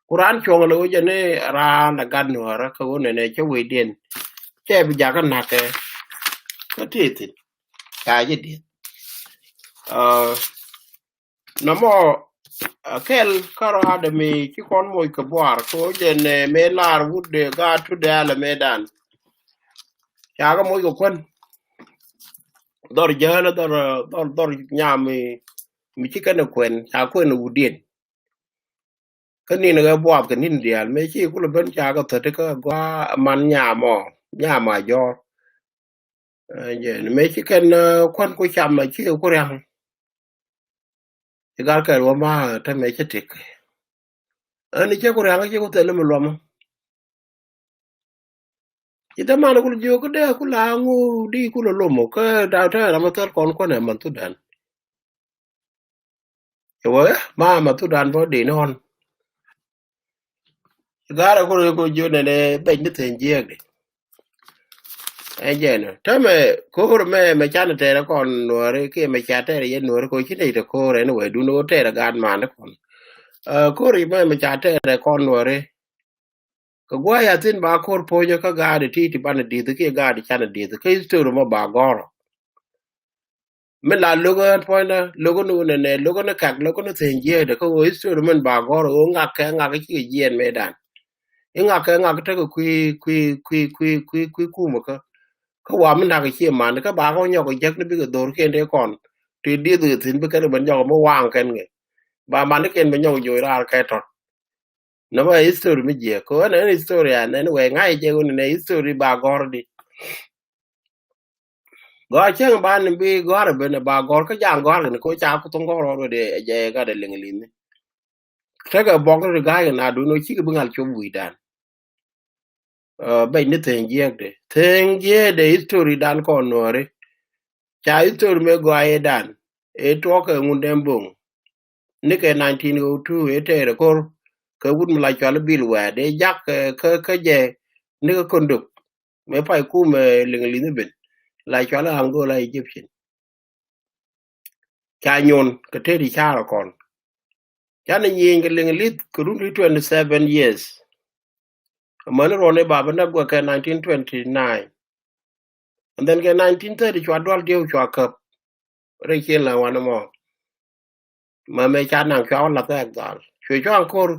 Speaker 1: qur'an chong lo je ne ra na gan no ra ka wona ne che we den che bi ja ka na ke ka ti ka je di namo kel karo hade mi ki kon moy ko boar ko jene me lar wudde ga tudde ala medan yaga moy ko kon dor jana dor nyami mi ci kana kwen ya ko no wudin kani na boab kanin dial me ci ko ben ya ga tete ko gwa man nyama jo je me ci kan kon ko cham ci ko rang gar ka ro ma ta me ci tik ani ci ko rang ci ko tele mo lomo ita mana kul jo ko de kula ngu di kula lomo ka da ta ma tar kon ko ne man tu dan yo ma tu dan bo de non gara ko jo ne be ni ten je de e je no ta me ko me chan te ra kon no re ke me cha te ye no ko chi ne ko re no we du no te ra gan man kon ko ri me cha te ra kon no re ko gwa ya tin ba ko po jo ka ga de ti ban de de ke ga de chan de ke sto mo ba goro me la logo point logo no ne logo na kak logo no ten je de ko sto men ba goro o nga ke chi yen me dan Inga ka te ku ma ka wa min da ka chi ma ka ba ko nyo ko jek ni bi ka dor ken de kon ti di du tin bi ka ban jo mo wang ken nge ba man ken ban jo jo ra ka to no ba history mi je ko na history an ne we ngai je un ne history ba gor di go chen ba ni bi gor be ne ba gor ka jang gor ne ko cha ku tong gor de je ga de ling lin ta ga bo ga ga na du no chi ka bungal chom wi dan ba ni ten je de history dan ko no re cha history me go ai dan e to ka Ngundeng bong ni ke 1902 e te re kor ka wut mla cha le bil wa de jak ka je ni ka konduk me pa ku me ling lin ben la cha la Angola Egyptian cha nyon ka te di cha ra kon cha ni yin ga ling lit ku ru 27 years man ro ne baba na go ka 1929 and then ke 1930 cha dwal dio cha ka re chen la wan mo mà me cha nang cha la ta dal chwe cha kor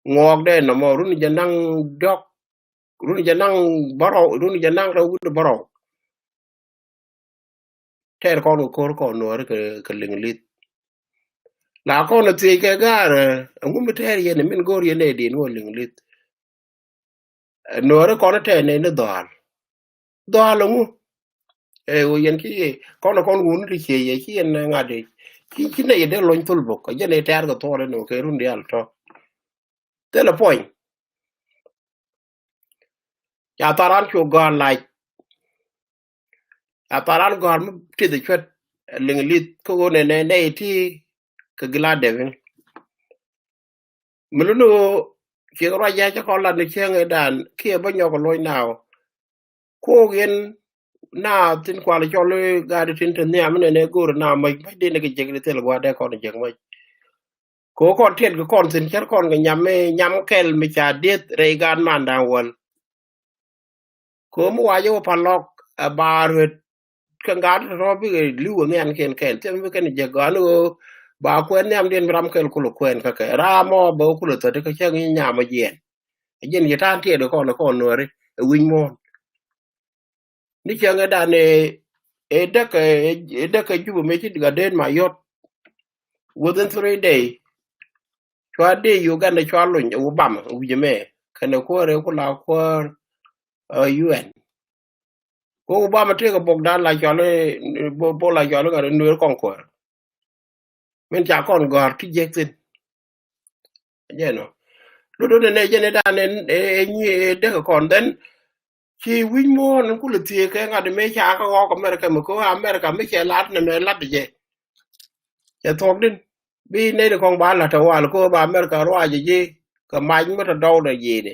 Speaker 1: ngok de no mo run je nang dok run je nang baro run je nang ro gu baro ter kon ko no re ke ling lit la ko no ti ke gar ngum ter ye ne min gor ye ne di no ling lit no re ko te ne ne dal ngu e o yen ki ko no kon gun ri che ye ki en ngade ki ne ye de loñ tul bok je ne ter go to re no ke run di al to te le point ya taran chu gan like a paran gor mu ti de chwet ling lit ko ne ti ka gila devin muluno ke ro ya cha ko la ne chen dan ke ba nyo ko loy now ko gen na tin kwa le cho le ga de tin ne am ne go na mai ba de ne ke je ke tel gwa de ko ne je mai ko kon tet ko kon tin cher kon ga nyam kel mi cha det re gan man dan won ko mu wa yo pa lok ba ka ngat ro bi lu ne an ken tem bi ken je ga no ba kwen ne am den ram kel ku kwen ka ke ra mo bo ku to de ka chen nya ma yen yen ye tan tie de ko no re win mo ni chen da ne e de ka ju me ti ga den ma yot within 3 days chwa de Uganda chwa lu u bam u je me kana ko re ku la ko UN ko Obama te ko bok dan la chwa le bo la chwa le ga no kon ko men cha kon gor ti je tin je no do ne je ne da ne ni de ko kon den chi win mo no ku le tie ke ga de me cha ko ko America mo ko America me che lat ne lat je ya tok din bi ne de kon ba la ta wa ko ba America ro a je ka ma ni mo ta do de je de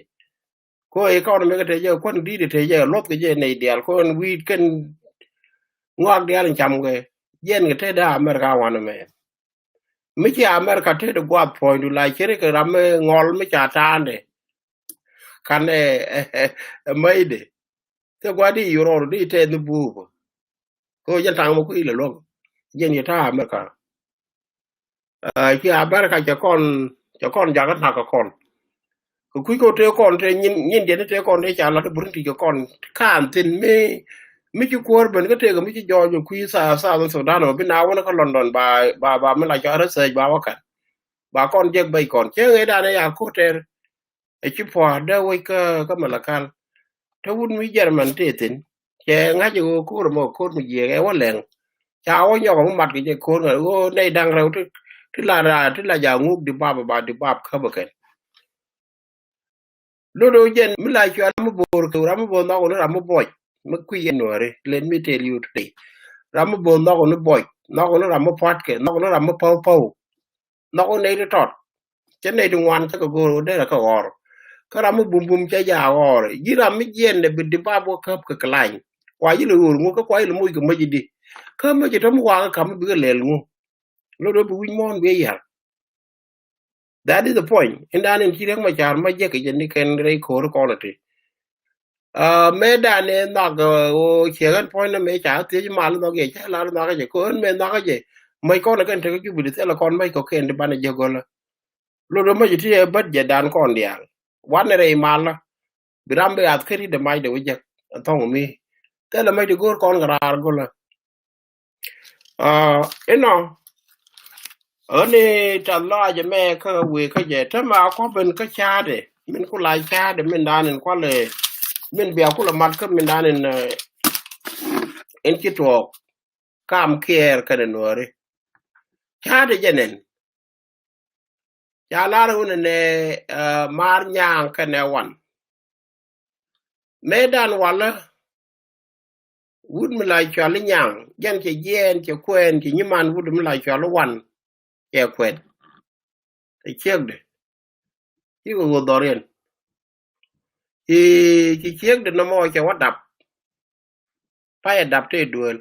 Speaker 1: ko e ko me ga te je ko di de te je lot ke je ne dial ko wi ken ngak dial cham ge yen ge te da America wa no me mi che America te de gwa point du la chere ke ram ngol mi cha ta de kan mai de te gwa di yoro di te du bu ko yen tang mo ku ile lo yen ye ta America ki America cha kon ja ga ka kon ku ko te kon te nyin de te kon de cha la te burun ti kon kan tin mi ci ko ben ga te ga mi ci jojo ku sa so da no bi na wona ko London ba mi la ja research ba wa ba kon je bay kon che e da ne ya ko ter e ci po da we ka malakal to wun mi German te tin che nga ju ko mo ko mi je e wa len cha o nyo ko mat ke je ko ngo nei dang rew ti la ja ngu di ba ka ba ken do jen mi la ju am bor ko ram bo no ko ram bo mi ku ye no re let me tell you today ram bo no ko no boy no ko ram pot ke no ko ram pau no ko nei to che nei du wan ka go de ka or karamu bum cha ja or gira mi jen de bi ba bo kap ka klain kwa yi lu ngu ka kwa yi mu ga ma di ka ma ji tam wa ka ma bi le ngu lo do bi mon be ya that is the point in dan in kire ma jar ma je ke ni ken re ko ko ti me da ne na ga o che gan point na me cha ti ma lu no ge cha la no ga je ko me na ga je mai ko na kan te ku bi te la kon mai ko ken de ba ne je go lo do ma ji ti e bat je dan kon dia wan re mala birambe at keri de mai de wajak tong mi tela mai de gor kon garar gola eno ane tala je me ka we ka je ta ma ko ben ka cha de min ku lai cha de min danen ko le min bia ku la mat ka min danen en kito kam kier ka de nore cha de jenen ya la ru ne mar nyang ka ne wan medan wala wud mi lai cha li nyang jan ke jen ke kwen ki nyiman wud mi lai cha lo wan ke kwen e chek de ki go dorien ki chek de no mo ke wadap pa ya dap te duel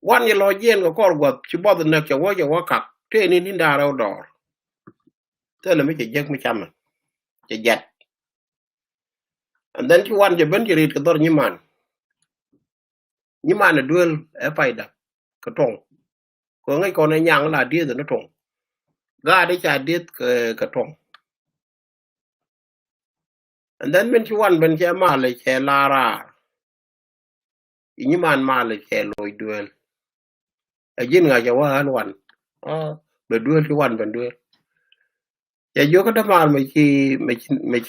Speaker 1: wan ye lo jen ko kor got ci bod na ke wo je wo kak te ni ni da ro dor te le mi ke jek mi cham ke jet and then ci wan je ben ci rit ko dor nyiman duel e pa da ko tong ko ngai ko na nyang la die de no tong ga de cha dit ka tong and then men ci wan ben che ma le che la ra nyiman ma le che loy duel a jin nga ja wa han wan be duel ci wan ben duel ya yo ka mal me ci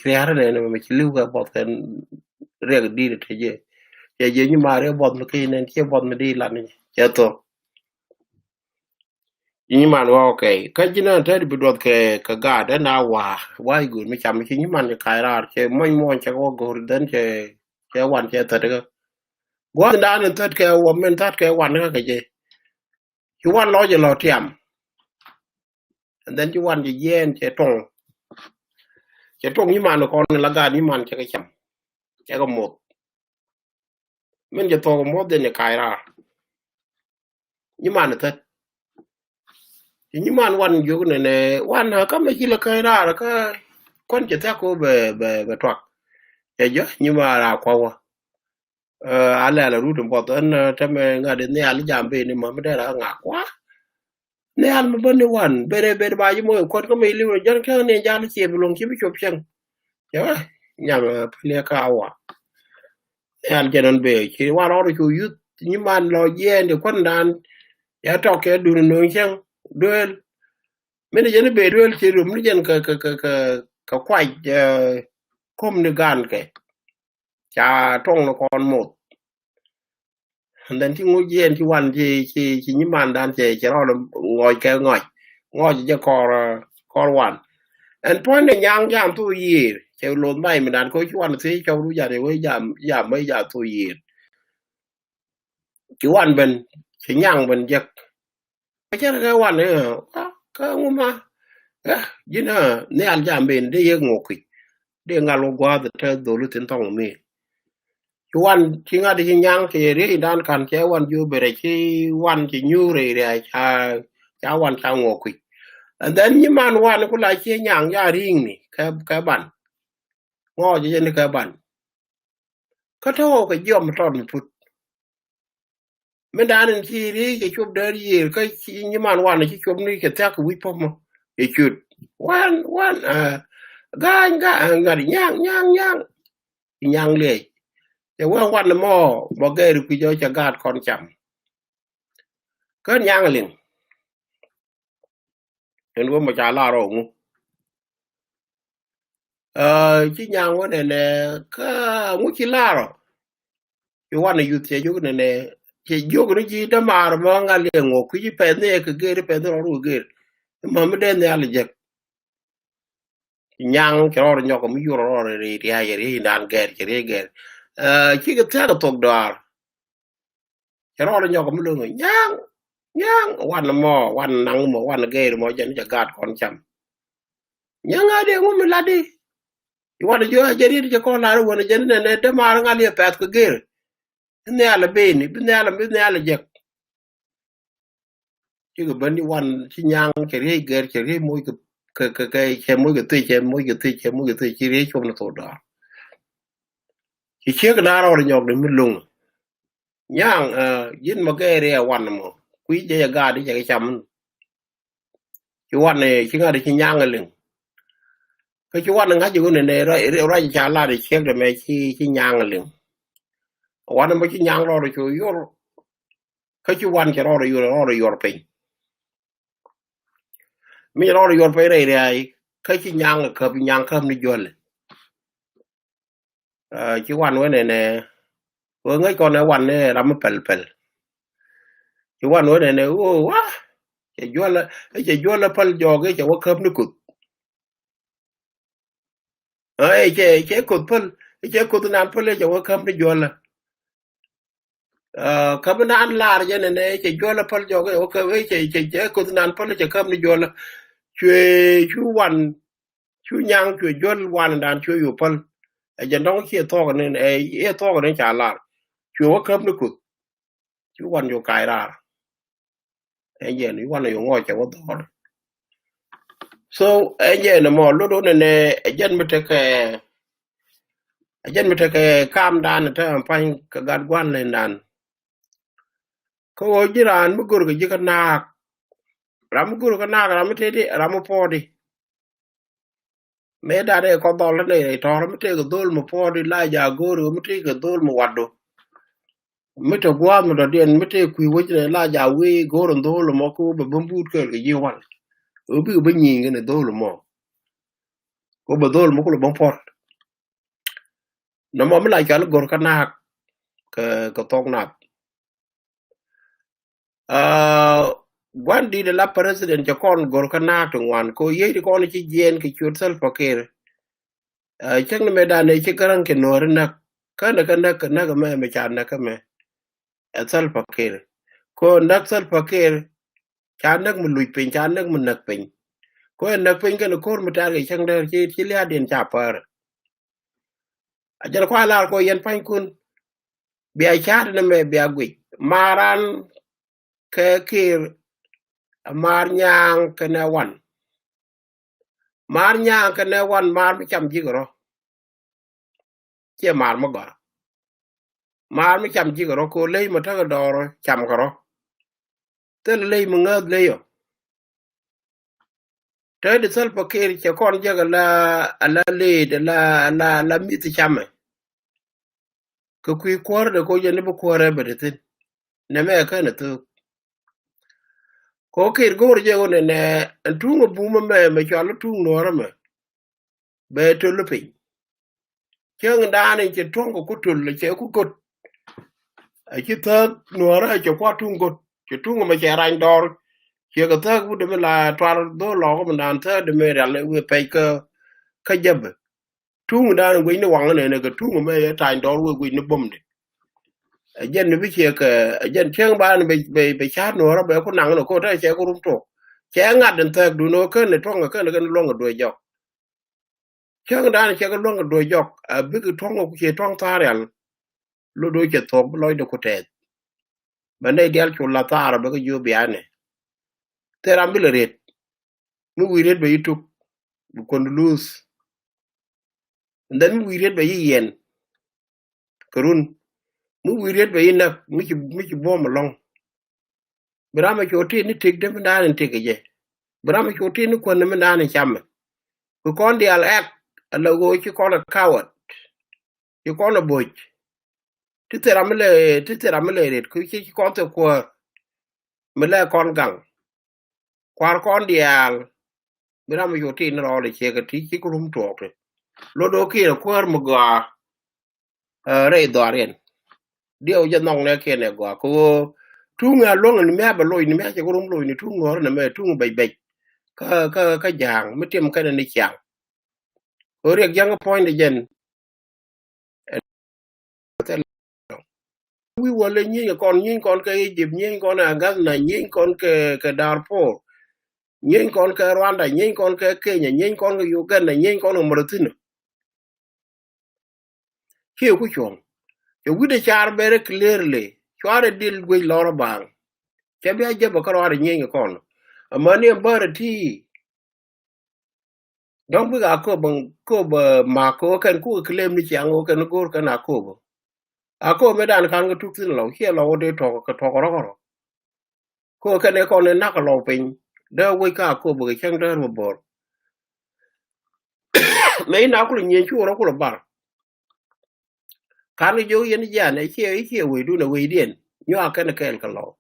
Speaker 1: reara ne me ci liw ga bot ken reg di de te je ya je ni mare bot me ki nen ci bot me di lan ni ya to ni man wa okay ka jina te bi dot ke ka ga da na wa gu me cham ci ni man ka ra che mo che go go den che wan che ta de go da ne tat ke wo men tat ke wan ka ke je ci wan lo je lo tiam and then ci wan je yen che tong ni man ko la ga ni man che ka cham che ga mo men je to mo de ne ka ra ni man tat ni man wan ju ne wan ka me chi la ka ra ka kon che ta ko be twak ye jo ni ma ra kwa wa ala la ru dum bot an ta me nga de ne al jam be ni ma me ra nga kwa ne al me ben wan be ba ji mo kon ko me li jan ka ne jan che bu long chi bi chop chen yo nya le ka wa al jenon be chi wa ro chu yu ni man lo ye de kon dan ya to ke du no chen duel mene jene be duel che rum ni jen ka kwai kom ni gan ke cha tong no kon mot dan ti ngu jen ti wan chi ni man dan che ro ngoi ke ngoi je kor wan en point ne yang jam tu yir che lon mai mi dan ko chi wan se cho ru ja de we jam mai ja tu yir chi wan ben chi yang ben je cái cái wan ne ka ngu ma jina ne al jam ben de ye ngoki de ngalo gwa de te do lu tin tong mi chuan chinga de nyang ke ri dan kan che wan ju bere chi wan chi nyu re re cha wan cha ngoki and then ni man wan ku la chi nyang ya ring ni ka ban ngo je ni ka ban ka to ka yom ton put me dan chi ri ke chup de ri ka chi ni man wan chi chup ni ke ta ku wi pom e chut wan gan ngari nyang le ye wan mo bo ge ru ki jo cha gat kon cham ko nyang lin en wo mo cha la ro ngu chi nyang wo ne ka ngu chi la ro ye wan yu che ju ne che ju ru ji da mar mo nga le ngo ku ji pe ne ke ge pe no ru ge ma me de ne ale je nyang cho ro nyoko mi yu ro ri ya ye ri dan ge ge chi ke ta to dar cho ro nyoko mi lu nyang wan mo wan nang mo wan ge mo jen ja gat kon cham nyang ade mo mi ladi wan jo jeri je ko la ro wan jen ne de mar nga le pat ko ge ne ala be ni ne ala je ki go bani wan chi nyang ke re ge re mo ke che mo ge tu chi re chom na to da chi che ga ro nyok de mi lung nyang yin mo ge re wan mo kui je ga di je cham chi wan ne chi nga de chi nyang le cái chú anh ngắt chú này rồi chả là để check được mấy chi nhang liền anh mới chi nhang rồi chú yo cái chú anh cái rồi yo pin mi rồi yo pin này cái chi nhang khăm đi yo chú anh với này vừa ngay con này anh này làm pel chú anh với này wow cái yo là pel jo cái chú khăm nó cút cái cút pel cái cút nan pel chú khăm đi yo là khăm nan la rồi này cái yo là pel jo cái cút nan pel cái khăm đi yo là chú anh chú nhang chú yo one đàn chú yo pel dân đó kia to cái này to cái này chả là chú khăm nó cút chú anh yo cài ra giờ này quan này ngồi chẳng có to so giờ này mà lúc đó này dân mới cái cam đàn thế phải cái gạt quan lên đàn có gì là mới gửi cái gì cái nạc làm gửi cái nạc làm thế đi làm po đi mấy đàn này có to lên này to làm thế cái đôi một po đi lại giờ gửi mới thế cái đôi một quạt đồ mới cho qua mà điện mới thế quy với này lại giờ quy gửi đôi là mà cô bị bấm bút cái gì vậy ở bên nhìn cái này đôi là mà có bị đôi mà cô là bấm po nó mà mới lại cho nó gửi cái nạc cái tông nạc one di de la president ja kon gor kana to wan ko yedi kon ci jen ki chut sal fakir chang me da ne ci garan ke nor na kana kana me chan na me sal fakir ko nak sal fakir chan nak mu lui pin chan nak mu nak pin ko nak pin kan ko mu tar ke chang der ci lia den cha par ajar ko ala ko yen pan kun bi a chat na me bi a gwi maran ke kir mar nyang kene wan mar mi cham jigoro che mar mo go mar mi cham jigoro ko lei mo ta doro cham goro te lei mo ngad le yo te de sal pakir che kon jaga la le de la mi ti cham ko kui kwor de ko jene bu kwore bedetin ne me ka ne tu ko kir gor je one ne tungo buma me chalo tung nora me be to lupi chang dani che tongo kutul che ku kot a che thak nora che kwa tungo che tungo me che ran dor che ka thak bu de me la twar do lo ko man ta de me ran we pe ka jab tungo dani we ne wang ne ka tungo me ta dor we ne bom de jen ne bi che ka jen chang ba ne be chat nora be ko nang no ko ta che ko rum to che ngat den thak du no ka ne tongo ka ne lo ngo do jo chang dan che ko lo ngo do jo a bi ko tongo ku che tong ta ran lo do che to lo do ko te ba ne dial chu la ta ba ko ju bi ane te ram bi le ret mu wi ret be yituk bu kon lose then we ret be yen kurun mu wi ret be ina mi ci bom long brama cho ti ni tik de dan tik je brama cho ti ni kon ne dan cham ko kon dial ek ala go ci kon coward ci kon boy ti te ram le ret ku ci kon te ko me le kon gang kwar kon dial brama cho ti ni ro le che ka ti ci ko rum to lo do ki ko mo ga re do ren dio ja nong ne ke ne go ko tunga long ni me ba loy ni me che ko rum loy ni tunga ne me tunga bay ka jang me tem ka ne chang o re jang point jen wi wala ni kon ka Egypt ni kon agas na ni kon ka Darfur ni kon ka Rwanda ni kon ka Kenya ni kon ka Uganda ni kon ka Mauritania ke ku chong yo wi de char bere clearly chware dil gwe lor bang che bi aje ba karo ni kon amani bare ti don bi ga ko ba ma ko kan ku claim ni chang o kan gor kan ako ako me dan kan ga tuk tin lo che lo de to ro ko kan e kon na ka lo pin de we ka ko bu chang der mo bor mấy nào cũng nhiều chú nó cũng là bar cái jo yen ja ne che we du na we dien nyo ka ne kel ka lo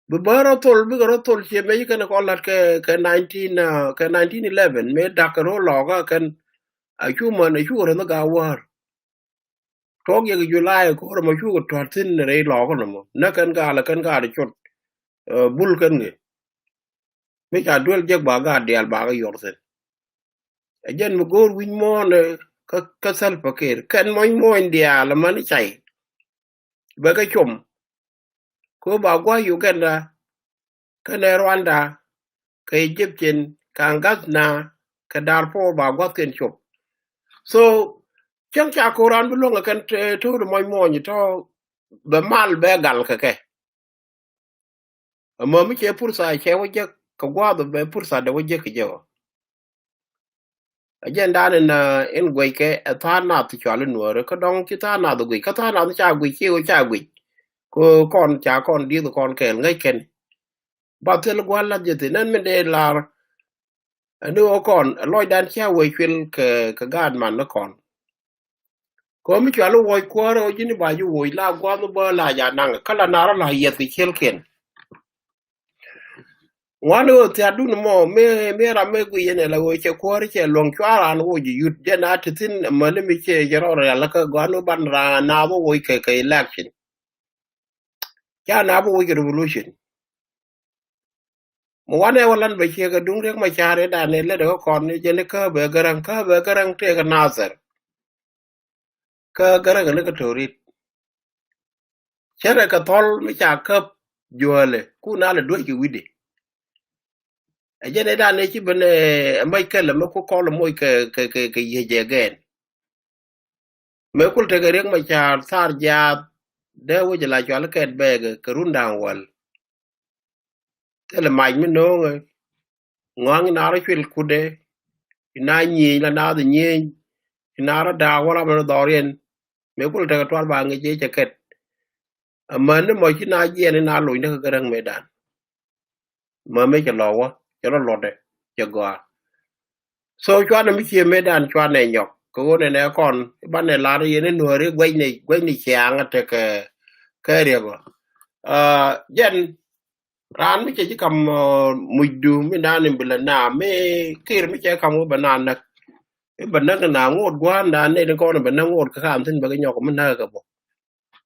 Speaker 1: bu baro tol bu garo tol che me ka ne ko lat ke 1911 me dakaro lo ga kan a chu man a chu ro na ga war to ge July ko ro ma chu ko to tin re lo ko no mo na kan ga de chot bul kan ge me ka dol je ba ga de al ba ga yor sen a jen mo gor win mo ne ka sal pakir kan mo india la man chai ba ga chom ko ba gwa Uganda ka ne Rwanda ka Egyptian ka Ghana ka Darfur ba gwa ken chop so chang cha ko ran bu lo kan to mo ni to ba mal be gal ka ke amma mi che pursa che waje ka gwa be pursa da waje ka jawo ajen da na en gwe ke ta na tu cha lu no ka dong ki ta na do gwe ka ta na cha gwe che o cha gwe ko kon cha kon di do kon ke ngai ken ba tel gwa la je te nan me de la no kon loy dan cha we chwel ke gad man no kon ko mi cha lu wo ko ro ji ni ba ju wo la gwa no ba la ya nang kala na ra la yet ki chel ken wano ti adu no mo me ra me gu yene la wo che ko ri che long chwa ran wo ji yut je na tin ma le mi che jero ra la ka gwa no ban ra na wo wo ke election ya na wo revolution mo wane walan be che ga dung rek ma chare da ne le do kon ni je ne ka be garang te ga nazar ka garang ne ka torit chere ka tol mi cha ka juale ku na le do ki wide a je ne da ne chi bene mai ka le mo ko lo mo ke ye je gen me kul te ga rek ma char sar ja de wo je la chwa le ket be ga ka run dan wal te le mai mi no ngwang na ra chwel kude ina nyi la na de nyi ina ra da wala ma do rien me kul te ga twal ba nge je ket mà nó mọi khi na je ni na lo ni ka garang medan ma me ke lo wa ke lo de ke go so chwa na mi che medan chwa ne nyok ko ne kon ban ne la ri ne no ri gwe ni chang te ke re ba jen ran mi che ji kam mu du mi na ni bla na me kir mi che kam ba na na e ba na na ngot gwa na ne ko na ba na ngot ka kam tin ba ke nyok mi na ka bo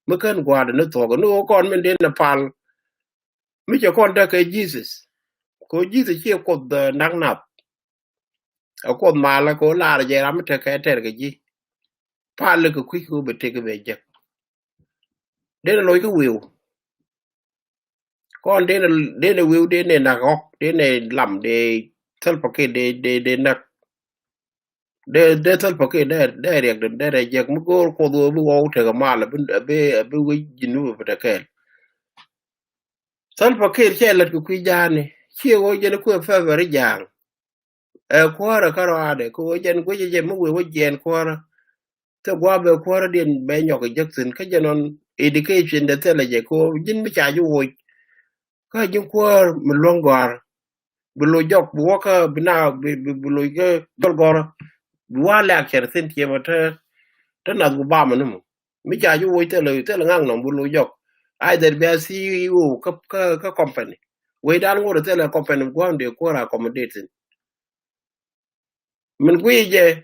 Speaker 1: mi ken gwa de no to ko no kon men de na pal mi che kon da ke Jesus ko Jesus che ko da nang nap ko mala ko la je ram te ke ter ke ji pal ko ku be te ke be je de lo ko wiu kon de wiu de ne na gok de ne lam de tel pa ke de na de tel pa ke de re de je mu ko do bu wo te ga mala be wi jinu be te ke tel pa ke che la ku jani che wo je ko fa ba jang kwara karo ade ko jen ko je mu we jen kwara to gwa be kwara den be nyoko jaksin ka jenon education de tele je ko jin mi cha ju wo ka jin kwar mi longwar bu lo jok bu ka bina bu lo ke dolgor bu wala ker sen tie mata tan na gu ba manum mi cha ju wo tele ngang no bu lo jok either be CEO ka company we dan wo tele company gwa de kwara accommodate mình quy je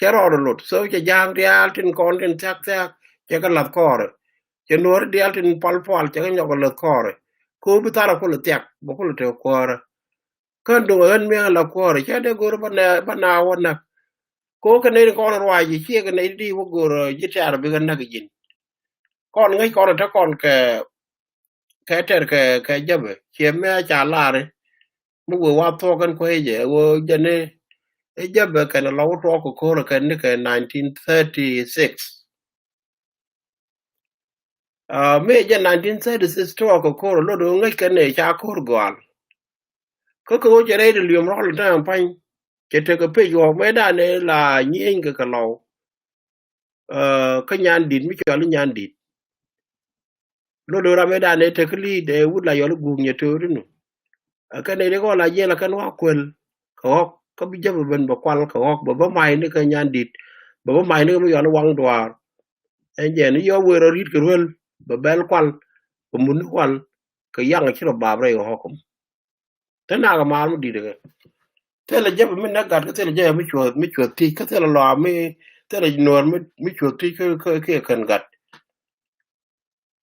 Speaker 1: chero lot so che jang real tin kon tin tak tak che ka lat kore che nor dial tin pal pal che nyok lat kore ko bi tara ko tek bo ko te kore kan do en me la kore che de gor bana wona ko ka ne ko ro ji che ka ne di wo gor ji tar bi gan na gin kon ngai kon ta kon ke ter ke jabe che me cha lare mu wo wa to kan ko je wo je ne jabe kan lo to ko kan ne ke 1936 me je 1936 to ko lo do ngai kan ne cha ko gol ko je re de liom ro ta pan che te ko pe yo me da ne la nyin ka lo ka nyan dit mi cho lu nyan dit lo do ra me da ne te kli de wud la yo lu gu nye to ri no ka ne ko la je la kan wa kwel ko ko bi jabe ben ba kwal ko ok ba mai ni ka nyan dit ba mai ni mo yon wang dwar en je ni yo wero rit ko rel ba bel kwal ko mun kwal ka yang ci ro babre yo hokum tana ga mar mu di de tele jabe min na gat ko tele jabe mi chwa ti ka tele lo mi tele nor mi chwa ti ke kan gat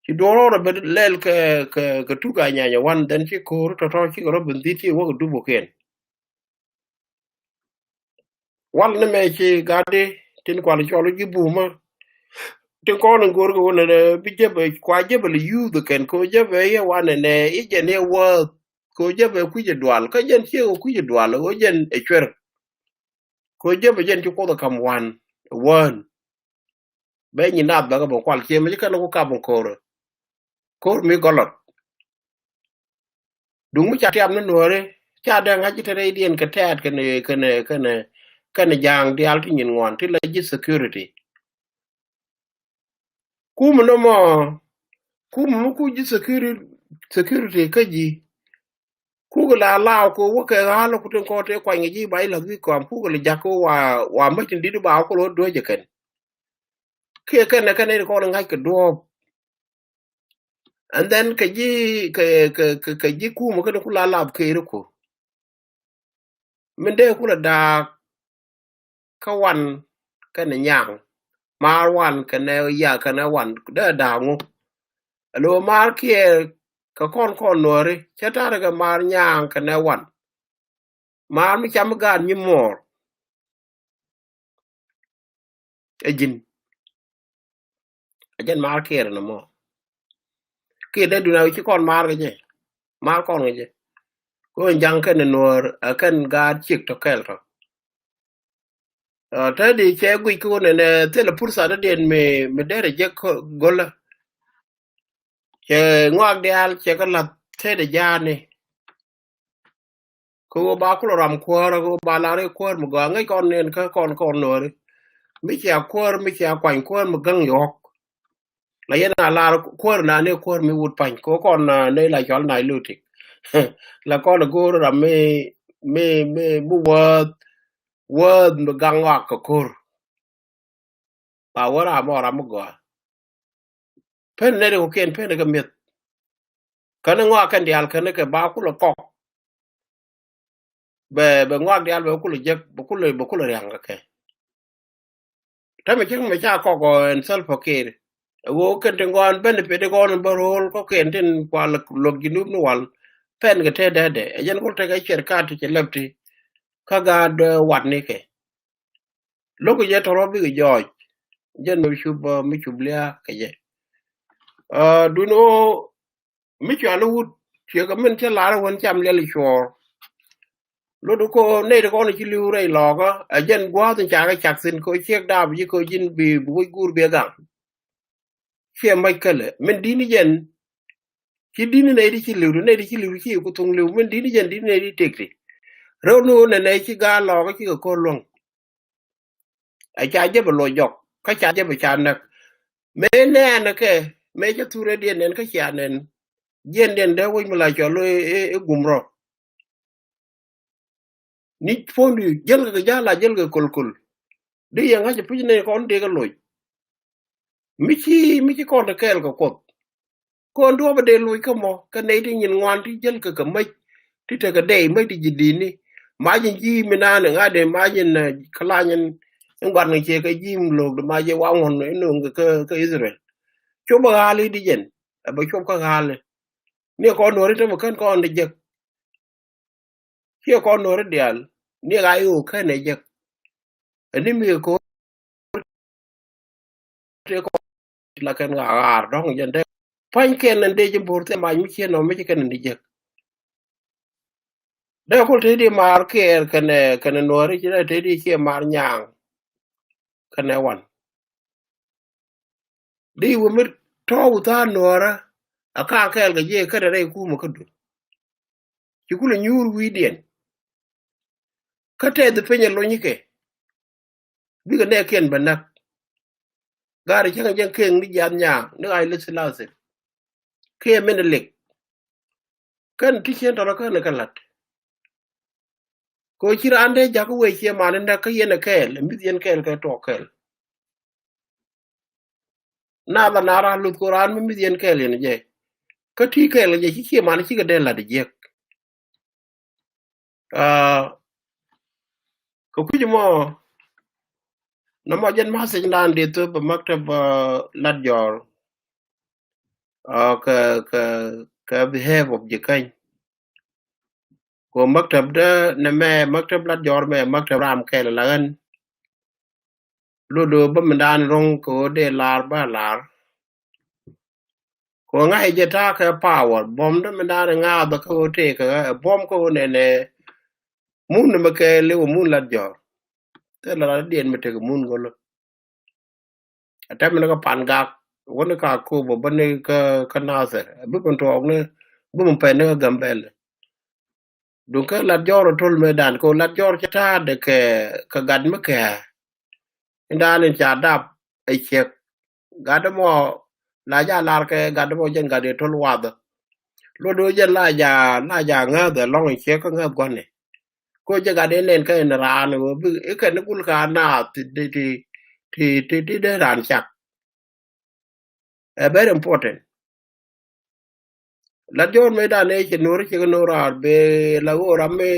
Speaker 1: ci doro be lel ke tu ga nya nya wan den ci ko to ci ro ben ti ci wo du bo ken wal ne me ci gade tin kwal ci olo gi buma tin ko no gor go ne bi jabe kwa jabe le yu the ken ko jabe ye wan ne i je ne wo ko jabe ku je dwal ka jen ci ku je dwal o jen e chwer ko jabe jen ci ko da kam wan won be ni na ba ga bo kwal ci me ka no ko ka bo ko mi golot dung mu cha tiam no nore cha da nga ci tere dien ka tat kan jang di alti nyin ngwan ti la ji security ku mu no mo ku mu ku ji security ka ji ku la la ko wo ka ha lo ku ten ko te kwa ngi ji bai la wi ko ku le ja ko wa ma tin di ba ko lo do je kan ke kan ko nga ka do and then ka ji ka ji ku mu ka ku la la ke ru ko min de ku la da ka wan kan nyang mar wan kan ya kan wan da ngu lo mar kie ka kon nori chatare ga mar nyang kan wan mar mi cham gan ni mor ejin ajen mar kie no mo kie de du na chi kon mar ga je mar kon ga je ko jang kan nor kan ga chik to kel to ta di che gui ko ne te la pursa da den me dere je gola che ngwag de al che ka la te de jani ko ba ko ram ko ko ba la re ko mo ga ngai kon nen ka kon nori mi cha ko mi cha kwan ko mo gang yok la yana la ko na ne ko mi wut pan ko kon ne la chol nai luti la ko la go ra me bu word mo gang wa ko pa wara mo ra mo go pen ne ko ken pen ga met kana ngwa kan dial kana ke ba ku lo ko be ngwa dial be ku lo je be ku lo yang ka ke ta me ching me cha ko go en sal fakir wo ken ten gon ben pe de gon barol ko ken ten kwal lo ginub no wal pen ga te de jen ko te ga cher ka te lepti ka ga de wat ni ke lo ko je to ro bi jo jen mi chublia ke je du no mi cha lo wut che ga men che la won cham le li chor lo du ko ne de ko ni chi liu re lo ga jen gwa tin cha ga chak sin ko chek da bi ko jin bi bu gur be ga che mai kale men dini jen ki dini ne di ci liw ci ko tung liw men dini jen dini ne di tekri rew no ne ci ga lo ko ci ko long a cha je lo jok ka cha je cha nak me ne na ke me cha ture di nen ka cha nen jen den de wo mi la cho lo e gumro ni fondu jel ga jala jel ga kol de ya nga ci pu ne ko de ga loy mi ci ko de kel ko ko ndo ba de loy ko mo ka ne di nyin ngwan ti jel ka mai ti te ka de mai ti jidini ma jin ji mi na ne nga de ma jin kala nyin ngwan ne che ka ji lo de ma je wa ngon no ka Israel cho ba gali di jen ba cho ka gali ni ko no ri te mo kan ko de je ki ko no ri dial ni ga yu ka ne je ni mi ko te ko la kan ga ar dong jen de pan ken de je bur te ma mi che no me che kan de je de ko te di mar ke kan no ri te di che mar nyang kan wan di wo mi to ta nora aka kel ga je ka re ku mo kudu ki kula nyur wi dien ka te de penye lo nyike bi ga ne ken banak gari changa jen ken ni jan nya ne ai le silase ke men lek kan ti chen to kan ka lat ko chirande jago we che manenda ka yene kel midien kel ka to kel na la nara lut quran midien kel yene je ka ti kel je chi man chi ga de la de je ko ku mo na mo jen ma se ndan de to ba maktab lat jor ka behave of je kan ko maktab da na me maktab lat jor me maktab ram kel la gan lo do ba mandan rong ko de lar ba lar ko ngai je ta ka power bom da mandan nga ba ko te ka bom ko ne mun ma ke le mun lat jor te la dien me te mun go lo ata me ka pan ga wona ka ko bo bane ka na se bu kon to ne bu mun pe ne gambel dun ka lat jor tol me dan ko lat jor ta de ke ka gad me ke ndan cha dap e che gad mo la ja lar ke gad mo jen gad tol wa lo do je la ja nga de long che ko nga gon ko je ga de nen ka en ra no bu e ka ne kul ka na ti de ran chak very important la jor me da ne che no che no ra be la go ra me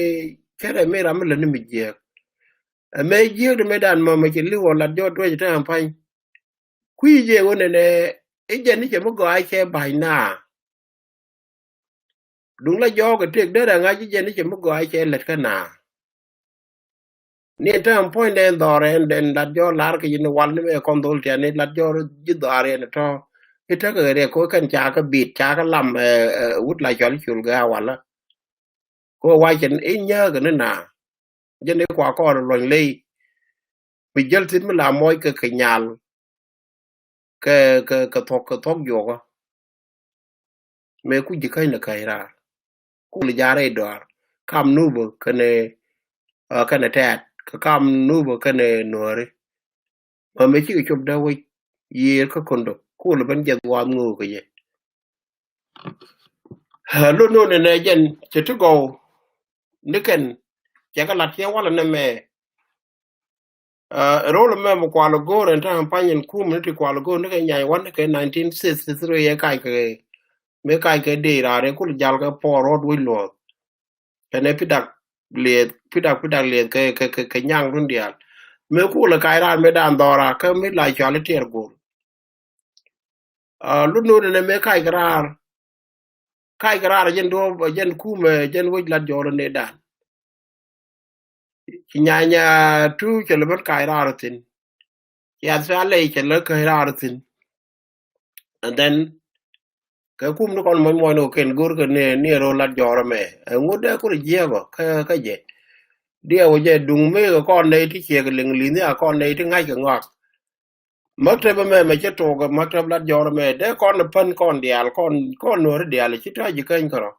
Speaker 1: kere me ra me le ni mi je me je de me dan ma che li wo la jor do je ta pa ku je wo ne e je ni che mo go ai che bai na đúng là do cái trick đó là ngay chỉ dân chỉ muốn gọi cho lệch cái nào nên trong point đen đỏ đen đặt do lá cái gì nó quan nó con đôi tiền nên đặt do chỉ đỏ này cho cái thứ cái này có cái chả cái bịt chả cái làm út lại cho nó chịu cái hoàn là có quay chân ít nhớ cái nó nào dân đấy qua con rồi lì vì dân thì mới làm mọi cái nhà cái thuốc dược á mấy cái gì cái ra cũng là giá đấy đó cam nubo cái này tẹt cái cam nubo cái này nổi mà mấy cái chụp đó với ye cái con đó cũng là bên dân quan ngô cái gì luôn luôn này dân chỉ thức go niken chỉ cái lát nhau là nằm mẹ rồi mà một quả logo rồi thằng anh nhìn khu mình thì quả logo nó cái nhảy quán cái 1963 mấy cái đề ra đấy cũng là jalga po road với lo cái này pidak liệt cái nhang luôn đi mấy khu là cái ra mấy đàn đò ra cái mấy lại cho lấy tiền của lúcนู้นเนี่ยmấy cái ra dân đô dân khu mà dân với là giàu lên đàn chỉ nhà tu cho là mất cái ra rồi tin ya sa lấy cho là cái ra rồi tin and then cái khu nó còn mấy nó kén gور cái này rồi là giàu rồi mẹ ngồi đây có gì vậy cái gì điều gì đúng mấy cái con này thì chỉ cái linh linh này con này thì ngay cái ngọc maktab me che to ga maktab la jor me de kon pan kon dial kon no dial chi ta ji kan karo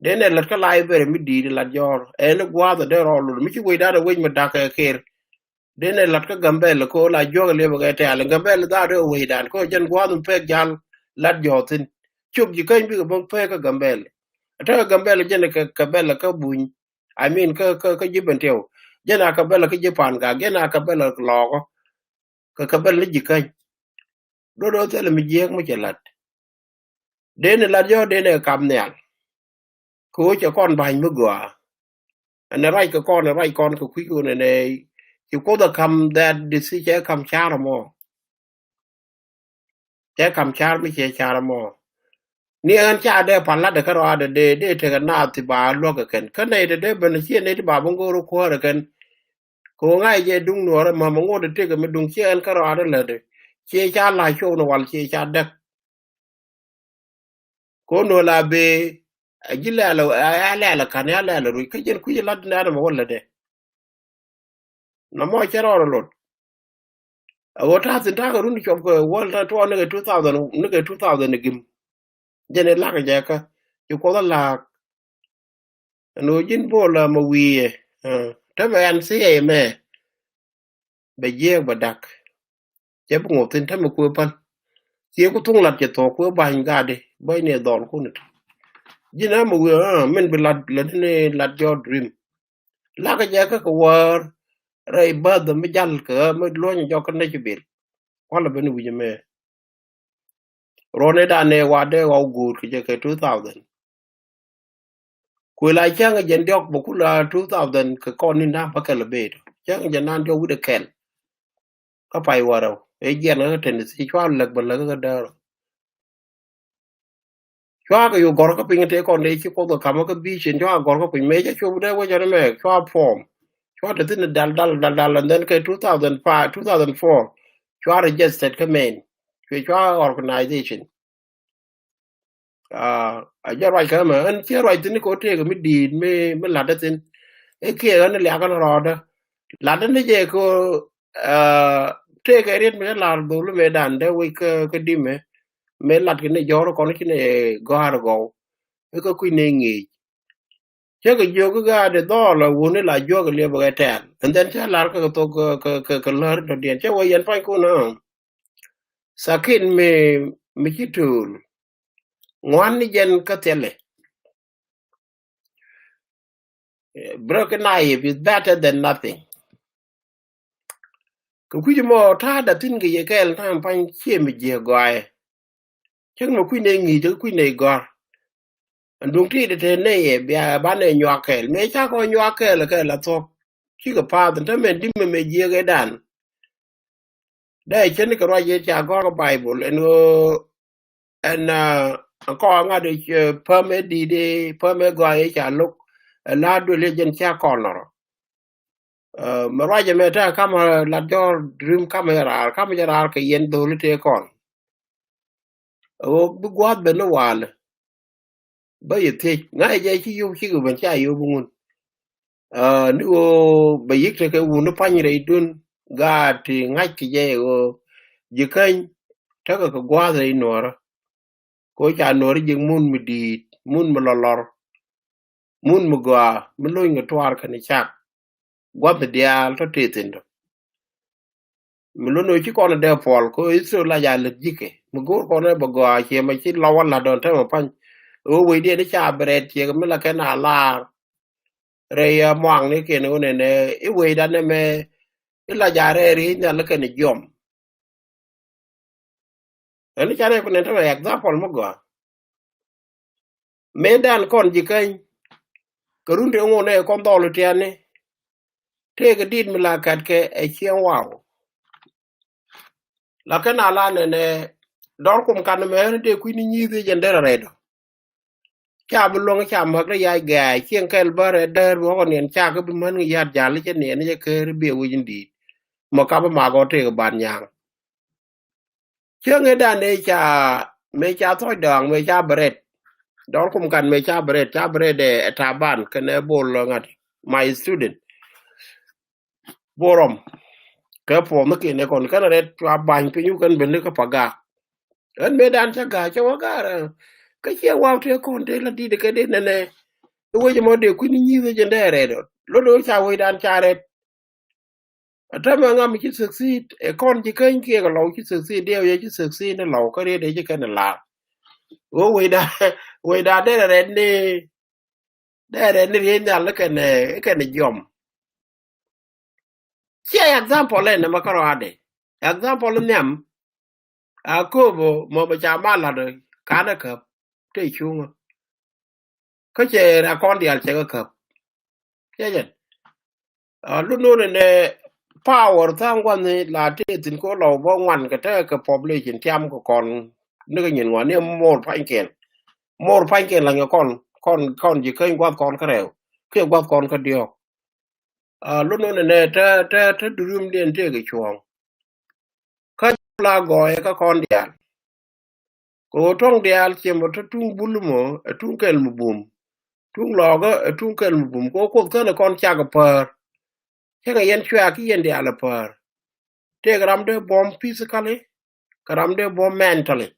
Speaker 1: de ne la ka library mi di la jor e ne gwa da de ro lu mi chi we da we mi da ka ker de ne la ka gambel ko la joga le ba ta la gambel da de we dan ko jen gwa dum pe jal la jotin chup ji kan bi ko bon pe ka gambel ta gambel jen ka bel ka buñ I mean ka jiben tew jena ka bel ka jipan ga gena ka bel lo ka bel ji kan do tele mi jek mo chelat dene la jo dene kam ne ko che kon ban mu gwa an rai ka kon rai kon ko ku ko ne you ko da kam that this che kam char mo che kam char mi che char mo ni an cha de pan la de ka ro de te ka na ti ba lo ka ken ka ne de ben che ne ti ba bon go ro ko ra ken ko ngai je dung no ra ma mo ngo de te ka me dung che an ka ro de le che cha la cho no wal che cha de ko no la be ajila la kan ya la ru ka jen ku la na ma wala de na mo che ro lo wota tin ta ka run chop ko wala to ne 2000 ne 2000 gim jene la ka ja ka yu ko la no jin bo la ma wi ta ma an si e me be je ba dak je bu ngotin ta ma ku pan si ku tung lat je to ku ba ga de ba ne don ku ne jina ma wi men be lat ne lat your dream la ka ja ka war rai ba da mi jal ka mi lo ni jo ka ne ci bil wala ben wi me rone da ne wa de wa gur ki je ka 2000 ku la cha nga jen dok bu ku la 2000 ka kon ni na pa ka le be cha nga nan jo wu de ken ka pai waro e je na ten si chwa lek ba la ka da chwa ka yo gor ka pin te kon de chi ko da ka ma ka bi chen chwa gor ka pin me ja chu de wa ja me chwa form chwa de tin dal and then ka 2005 2004 chwa registered ka men chwa organization a ja right ka ma an che right ni ko te ga mi di me la da tin e ke ga ne la ka ro da la da ne je ko te ga ret me la do lu me dan de we ka di me lat ke ne joro ko ne go har go e ko ku ne ngi che ga jo ga de do la wo ne la jo ga le ba ta and then cha la ka to ka lar do den che wo yen pa ku no sakin me kitul ngwan ni jen ka tele broken knife is better than nothing ku ku mo ta da tin ge ye kel ta pa che me je go ai chen mo ku ne ngi je ku ne go ndung ti de ne ye bia ba ne nyo kel me cha ko nyo kel ke la to ki ga pa ta men di me je ge dan dai chen ko ra ye cha go bible en ko nga de pa me di de pa me go ye cha luk la do le jen cha ko no ma ra je me ta kama la do dream camera ke yen do le te kon o bu gwa be no wal ba ye te nga je chi yu chi go ben cha yu bungun ni o ba yik te ke wu no pa ni re dun ga ti nga ki je o ji kan ta ko gwa re no ra ko cha no ri jing mun mi di mun mo lor mun mo gwa mo lo nga twar ka ni cha gwa be dia to te tin do mo lo no chi ko na de pol ko iso la ya le jike mo go ko na ba gwa che ma chi lo wa la don ta ma pa o we de cha bret che me la ke na la re ya moang ni ke no ne e we da ne me la ja re ri nya la ke ni jom ani cha re ko ne ta example mo go me dan kon ji kan ko run de ngo ne kon do lu ti ani te ga dit mi la kat ke e chien wow la ke na la ne dor kum kan me de ku ni ni de jendere re do cha bu lo cha ma ga ya ga chien kel bare der mo ko ne cha ga bi man ya ja li che ne ne ke be wu jin di mo ka ba ma go te ga ban yang chien ga dan ne cha me cha to dang me cha bret dor kum kan me cha bret de ta ban ke ne bol lo ngat my student borom ke po me ke ne kon kan re ta ban pe yu kan ben ne ka paga en me dan cha ga cha wa ga ka che wa te kon te la di de ke de ne wo je mo de ku ni ni je ndere do cha wo dan cha re ata ma ngam ki succeed e kon ji kan ki ga lo ki succeed de ye ki succeed ne lo ka re de je kan la wo we da de re ni re na la ka ne jom che example ne ma ka ro ade example nem a ko mo ba cha ma la de ka na ka te chu ka che ra kon dia che ka che lu no ne power thang quan ni là thế tin ko lo bo ngwan ka ta ka population tiam ko kon ne ga nyen wa ne mor pan ken la kon ji ken gwa kon ka rew ke gwa kon ka dio lu no ne ta durum den te ga chuong ka la go e ka kon dia ko tong dia chem to tung bulumo tung kel mu bum tung lo ga tung kel mu bum ko ka kon cha ga par ke ga yen chwa ki yen dia la par take ramde bomb physically karamde bomb mentally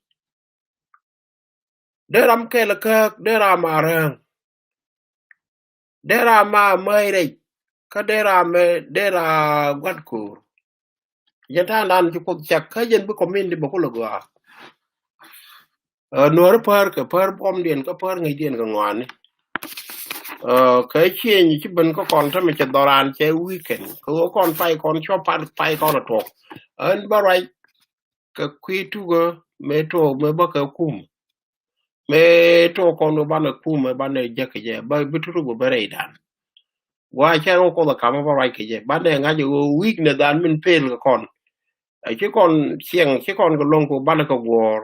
Speaker 1: deram kelaka derama rang derama mayre ka dera gwadko yenta nan ju ko chak ka yen bu community bu ko logo nor par ka par bomb den ka par ngai den ka ngwan cái chuyện như chứ bên có con thằng mình chọn đồ ăn chơi weekend có con phải con cho phải con là thuộc anh bảo right cái quy tu cái metro mới bắt cái kum metro con nó ban cái kum mới ban cái cái gì bao biết tu cái bể đàn qua chơi con là cảm bảo right cái gì ban cái ngay week này đàn mình fail cái con chứ con xiang chứ con cái lông của ban cái war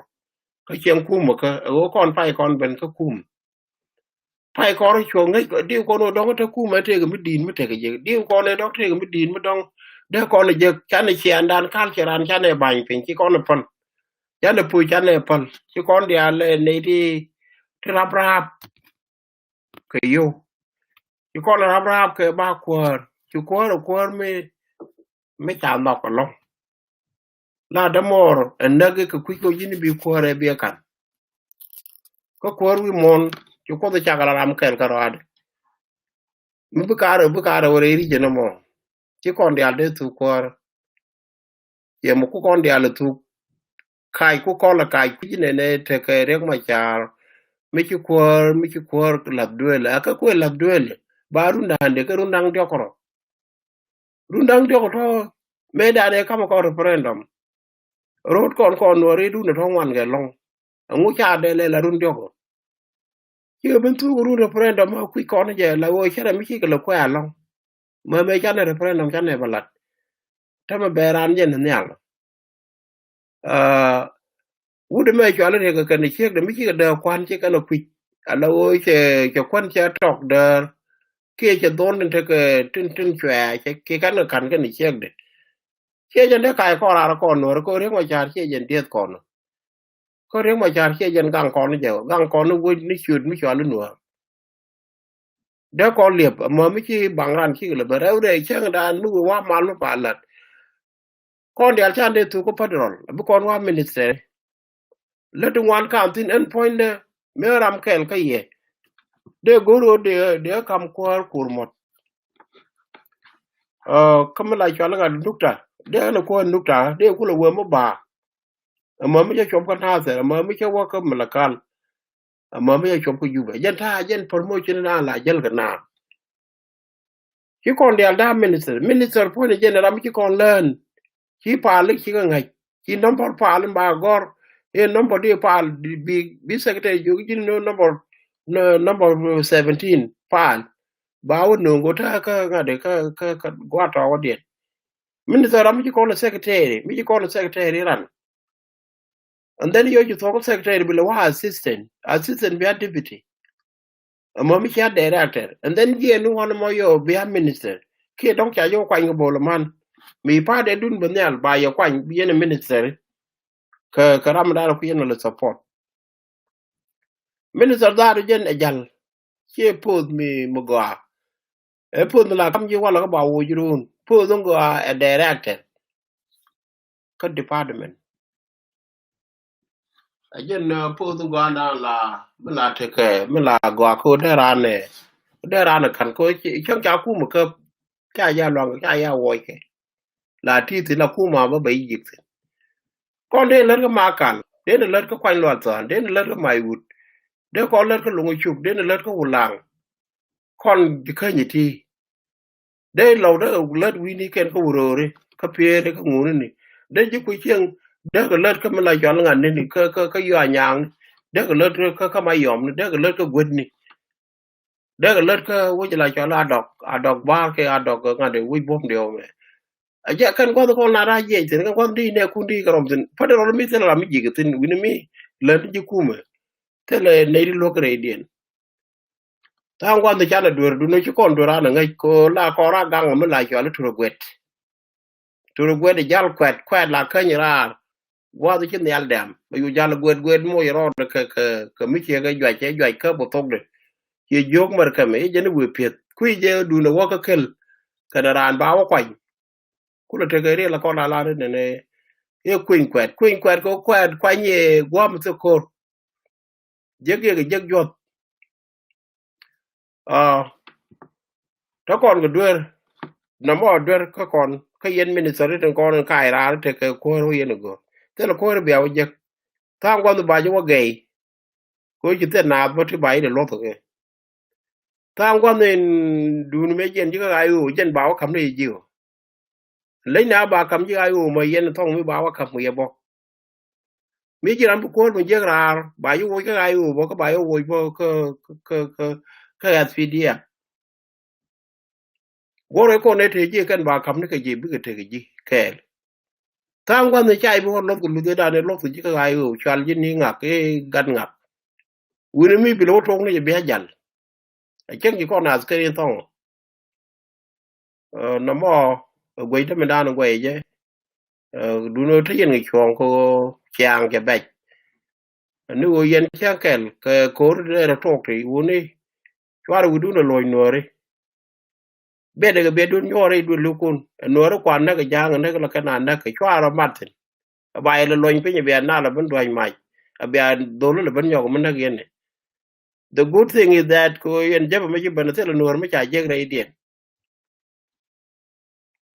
Speaker 1: cái xiang kum cái con phải con bên cái kum phải có chuồng ấy điều con nó đóng cái cú mà thế cái mới dín mới thế cái gì điều con này đóng thế cái mới dín mới đóng để con này giờ chán này chán đàn khăn chán này bành phình chỉ con là phân chán này pui chán này phân chỉ con đi ăn này thì rap rap cái yêu chỉ con là rap rap cái ba quờ chỉ quờ mới mới chạm nọc ở lòng là đâm mor anh nãy cái quý cô gì bị quờ rồi bị cản có quờ vi mon chỉ có thể chắc là làm cái rồi mới bức caro rồi đi chứ nó mò chỉ con đi ăn để thu quờ ye mo ku kon dia le tu kai ku kon la kai ku ne ne te ke rek ma char mi ki kwor la duel aka ku la duel ba runda de ke rundang de ko rundang de ko to me da de kam ko referendum rot kon no ri du ne to wan ge long ngu cha de le la run de ko ki ben tu ru referendum ku kon je la wo chere mi ki ke la kwa long ma me cha ne referendum cha ne balat ta ma beran je ne nyal wude me chwala ne ka ne chek de mi ki da kwan che ka no kwit ala wo che kwan che tok da ke che don ne ke tin chwa che ke kan kan ke ne chek de che jen de kai ko ra ko no ko re ma char che jen de ko re ma char che jen gang ko ne je gang ko no wo ni chut mi chwala no de ko liep ma mi ki bang ran ki le ba re de che da nu wa ma lu pa lat kon de al chan de tu ko padrol bu kon wa minister letu wan kam tin en point de me ram kel ka ye de goro de kam kwar kurmot kam la chala ga nukta de na ko nukta de ku lo mo ba ma mi chom kan ha se ma mi wa ka malakal ma mi chom ku juba jen ta jen promotion na la jel ga na ki kon de da minister point de jen ram ki kon learn ki pa li ki ga ngai ki number pa ba gor e number de pa bi secretary ju ki no number 17 pan bawo no go ta ka ga de ka gwa ta wa de minister am ji ko secretary mi ji ko secretary ran and then you talk secretary below assistant be a deputy amma mi ya director and then ye no one mo yo be a minister ke don cha yo kwa ngo bolo man mi pa de dun benyal ba yo kwa bi ne minister ka ram da ku yen le support minister da jen ejal ke pod mi mo go e pod la kam ji wala ka ba wo jurun pod ngo a director ka department ajen pod ngo na la mala te ke mala go ko de rane kan ko chang cha ku mo ka cha ya long cha ya wo ke la ti ti la ku ma ba bai yik kon de ler ka ma kan de ler ka kwan lo tan de ler ka mai wut de ko ler ka lungu chup de ler ka ulang kon di ka ni ti de lo de ler wi ni ken ko urore ka pie de ka ngu ni de ji ku chen de ka ler ka ma la jon ngan ni ka yo anyang de ka ler ka ma yom de ka ler ka gwet ni de ka ler ka wo ji la jon adok ba ke adok nga de wi bom de o me aja kan ko na ra je tin kan di ne ku di karom tin pa de ro mi tin la mi ji tin wi ni mi ler ji ku me te le ne di lo kre dien ta ngwan de chana dur du no chi kon dura na ngai ko la ko ra gang me la jo le turo gwet jal kwet la kan ra wa de chin yal dam yu jal gwet mo yoro de ka mi che ga ka bo tok de ye jog mar ka me je ne wi pet ku je du no wa ka kel ka ran ba wa kwan ku le te ga re la ko la ne ye kwet ko kwet kwan ye gwa mu to ko je jot ta kon ga dwer na mo dwer ka kon ka yen minister ten kon ka ira te ka ko ro yen go te ko ro biaw je ta ngwa du ba jo ge ko ji te na bo ti ba ide lo to ge tang quan nên đủ mấy chuyện chứ ai u dân bảo cầm này nhiều lấy nào bà cầm chứ ai u mà dân thông mới bảo cầm người bỏ mấy chuyện làm cuộc mình chơi ra bà yêu cái ai u bỏ cái bà yêu bỏ cái SPD à gọi là con này thì chỉ cần bà cầm cái gì biết cái gì cái tang quan này chạy bỏ lốp của lưỡi đạn lốp của cái ai u chal dân đi ngạc cái gan ngạc Wini mi bilo tong ne be jal. A chen ki kona skeri tong. No mo gwe te me dan gwe je. Du no te yen ki chong ko chang ke be. Ni wo yen cha kel ke kor de ra tok ti woni. Twar wu du no loy nore. Be de be du nyore du lukun. Nore kwan na ke jang ne la kana na ke twar matin. Ba ele loy pe be na la ben doy mai. Be dolo le ben yo mo na yen. The good thing is that ko yen jaba me jibana tele nore me cha jeg ra idien.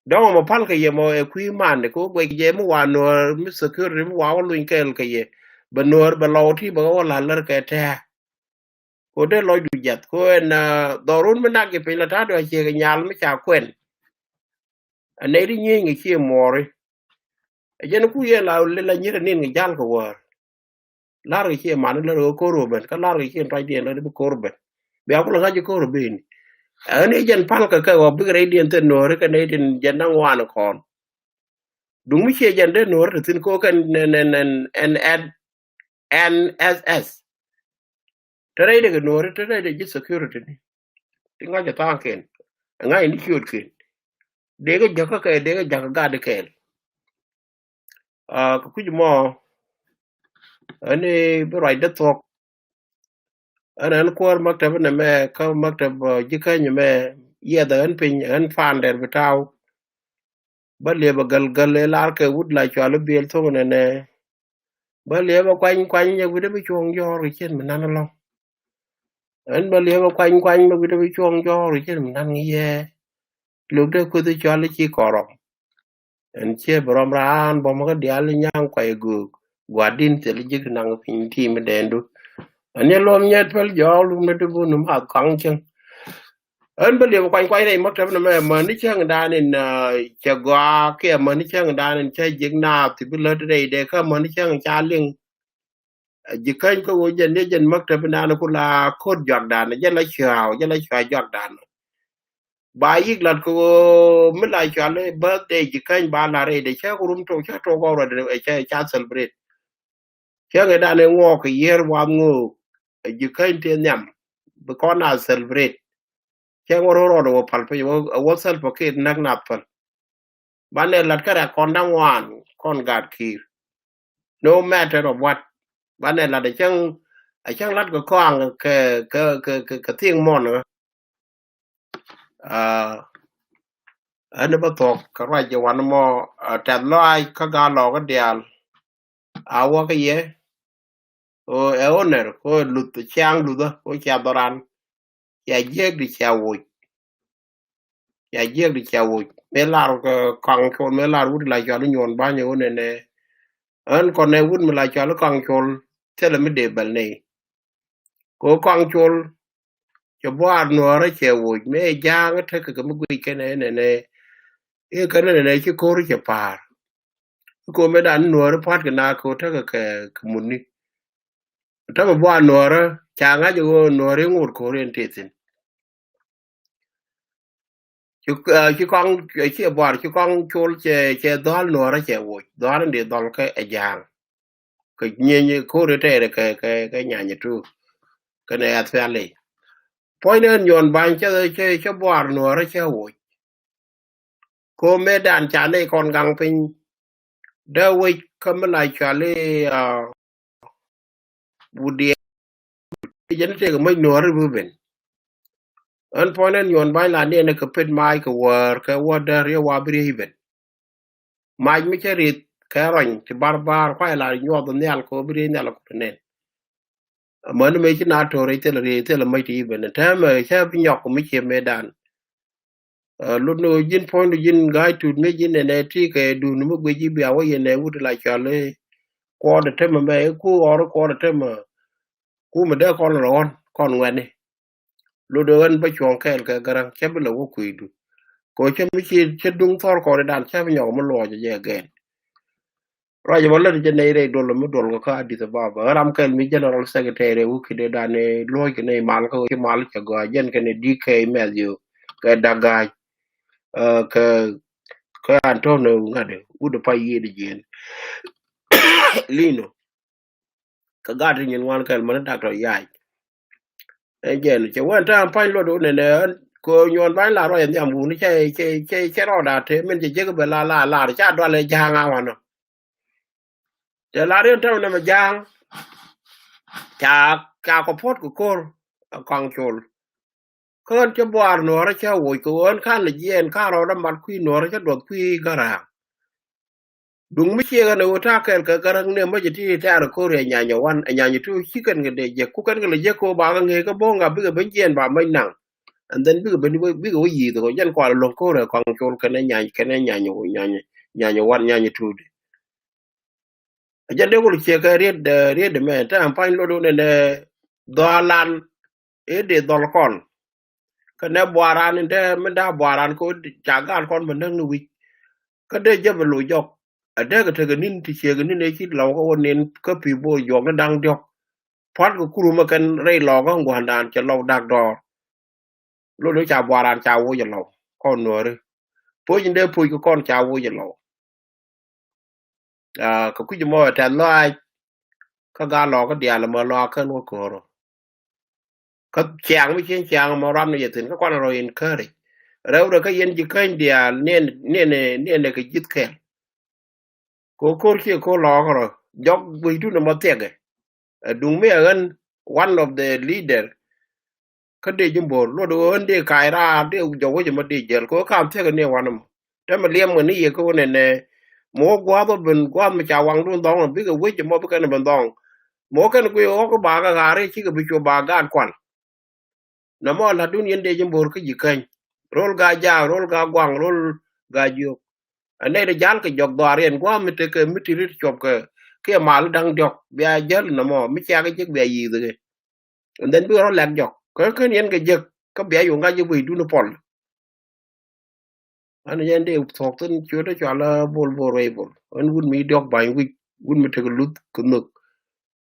Speaker 1: Don't mo pal ke ye mo e kui man ko gwe je mo wa no mi security mo wa lu kel ke ye ba no ba lo ti ba wa la ler ke te ko de lo du jet ko na dorun me na ke pe la ta do che ke nyal me cha kwen ane ri nyi ngi chi mo ri je no ku ye la le la nyi ni ngi jal ko wa la ri chi man le ko ro ben ka la ri chi ta de le ko ro ben be ko la ga ko ro ben ane jen pal ka wa bi re dien te no re ka ne din jen na wa no kon đúng như vậy dân đến nửa thì có cái NSS tới đây được nửa tới đây được security thì ngay cho tao kén ngay đi chịu kén để cái giặc cái để cái giặc gà được kén cái gì mà anh ấy bây giờ talk anh qua mặc tập này mà cái mặc tập chỉ cái như mà giờ đó anh pin anh fan để betao bắt liền gal gal là cái wood lại cho nó biel thôi nè bắt liền quanh quanh như vậy đó bị chuông gió rồi trên mình ăn lo anh bà liêu quanh quanh mà bây giờ chuông cho rồi chứ mình đang nghĩ lúc đó cô tôi cho lấy chi cỏ rộng anh chia brom ra anh bỏ mà cái đĩa lên nhang quay gù quả đinh thì lấy cái năng phim thì mình đèn được anh nhớ lom nhớ phải gió luôn nó được nó mà căng chân anh bà liêu quanh quanh này mất rồi mà nó chơi người ta nên chờ qua kia mà nó chơi người ta nên chơi giấc nào thì bây giờ đây để các mà nó chơi người ta liên chỉ cần có người dân mất rồi bên nào cũng là cốt giọt đàn dân lấy chào giọt đàn bài ít lần cô mới lại cho lấy birthday chỉ cần ba là để chơi cũng rung trâu chơi trâu bao rồi để chơi chơi celebrate chơi người ta nên ngó cái year one ngô chỉ cần tiền nhầm bữa con nào celebrate chơi ngó rồi rồi phật phải vô celebrate nắc nạp phật ban này lật cái là con đang ngoan con gạt kì no matter of what ban này là để chẳng lát cái con cái tiếng mòn nữa anh bắt đầu cái right giờวันมอแต่ลอยก็กาลอก็เดียลเอาว่าก็เย่โอ้เออเนอร์ก็ลุดช่างลุดก็ช่างตรันอย่าเยกดิช่างวุ้ยอย่าเยกดิช่างวุ้ยเมื่อลาก็กังชนเมื่อลาวุ้ยลายจอลโยนบ้านอยู่เนี่ยอันก่อนในวุ้ยมันลายจอลกังชนเท่าไรไม่เดือบเลยก็กังชนจะบ้านนัวอะไรช่างวุ้ยไม่ย่างก็เท่ากับไม่กุยกันเนี่ยcái này này chứ cô rất chả phà cô mới đánh nửa nó phát cái na cô thấy cái muốn điถ้ามาบ้านนัวแล้วจางอาจจะนัวเรื่องหมดโคเรียนเทสินchứ con chứบ้านchứ con chôl che đònนัวแล้วche vui đònนั่นเดี๋ยวดอลcáiอย่างcáiเนี่ยโคเรียนเทcái nhà nhà trú cái nàyอัดเสียเลยพอเนี่ยย้อนบ้านจะบ้านนัวแล้วche vui cô mẹ đàn trả lời con găng pin đỡ quay không lại trả lời bù địa dân thế cái mấy nửa rồi bên anh phải nên nhon bài là nên cái pin mai cái word đó rồi qua bì bên mai mấy cái rít cái rồi thì bar phải là nhon tụi này có bì này là cái này mà nó mấy cái nào thôi thì là mấy cái bên thế mà cái bên nhọc của mấy cái mẹ đàn lúc nó dân point nó dân gai tụt mấy dân này thì cái đủ nó mới gì bây giờ này vút lại trả lời qua được thêm mà mẹ qua được thêm mà cú mà đỡ con là con ngoan này lo do an ba chon kel ka garang che bla wo kuidu ko che mi che dung thor ko dan che nyo mo lo je gen raja wala je ne re do lo mo do ko adi ta baba ram kel mi general secretary wu ki de dan ne lo ke ne mal ko ke mal che go jen ke ne dk medio ka daga ka ka antonio ngade udo pa yede jen lino ka gadi nyen wan kel man doctor yai jen che wan ta pa lo do ne ko nyon ba la ro en yam bu ni che ro da te men je ke be la cha do le janga wano je la re ta ne ma jang cha ko pot ko kor kong chul kon che boar no ra cha wo ko on kan le jen ka ro da mat kui no ra cha do kui gara dung mi che ga ne ta kel ka garang ne ma je ti ta ro ko re nya nya wan nya nya tu chi kan ge de je ku kan ge le je ko ba ga nge ka bo nga bi ga ben jen ba mai nang and then bi ga yi to jen kwa lo ko re kong chul kan nya nya wan nya nya tu jande wul che ka ried me ta ampan lo do ne dolan e de dol kon ka ne boaran de me da boaran ko jagan kon me nang wi ka de jablu jok ade ka te nin ti che nin e chi lo ko nen ka pi bo yo ga dang jok pot ko kuru ma kan re lo ga ngwan dan che lo dak do lo do cha boaran cha wo je lo kon no re po jinde po ko kon cha wo je lo ka ku je mo ta lo ai ka ga lo ka dia la ma lo ka no ko ro ka chang mi chen chang ma ram ne tin ka kon ro in kare rew re ka yen ji kan dia ne ka jit ke ko kor ke ko lo ro jog bu tu no ma tege dung me an one of the leader ka de jumbo lo do ande kai ra de jo wo ma de jel ko kam tege ne wanam ta ma liem ni ye ko ne mo gwa do ben gwa ma cha wang dun dong bi ga wi mo bi ka ne ben dong mo kan ko yo ko ba ga re chi ga bi ko ba gan kwan na mo la dun yende jumbo ka ji kan rol ga ja rol ga gwang rol ga ju ane de jal ke jog doaren gwa mi te ke mi ti rit chop ke mal dang jok bia jel no mo mi cha ke jek bia yi de and then bi ro lak jok ko ken yen ke jek ka bia yu nga ju bi du no pol ane yende tok ten chu de cha la bol bol re bol an wun mi dok ba wi wun mi te ke lut ku nuk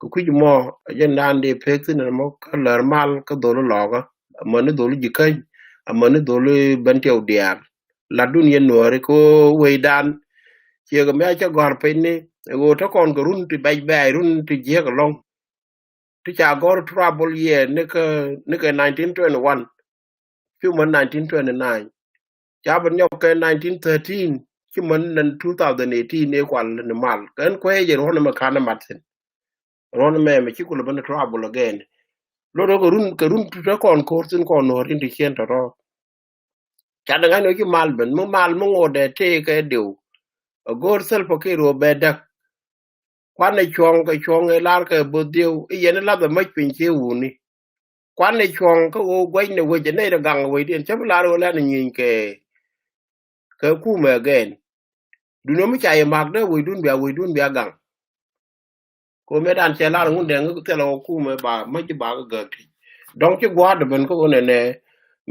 Speaker 1: ku ku mo yen nan de pe tin mo ka lar mal ka do lo ga mo ne do ji kan mo ne do le ban tew diar la dun yen no re ko we dan che ga me cha gor pe ni go to kon go run ti bai bai run ti je ga long ti cha gor trouble ye ne ka 1921 chu man 1929 cha ban yo ke 1913 chu man 2018 ne kwal ne mal kan ko ye ro na ma kana matin ro na me chi ku le ban trouble again lo do go run ka run ti kon ko tin kon no rin ti chen to ro cha da no chi mal ben mo mal mo ngode te ke du gor sel po ke ro be da kwan ne chong ka chong e lar ka bo dio e yen la ba ma pin che u ni kwan ne chong ka o gwai ne we je ne da gang we den che la ro la ne nyin ke ku me gen du no mi cha ye mak de we dun bia gang ko me dan che la ngun de ngu te lo ku me ba ma ji ba ga ti dong che gwa de ben ko ne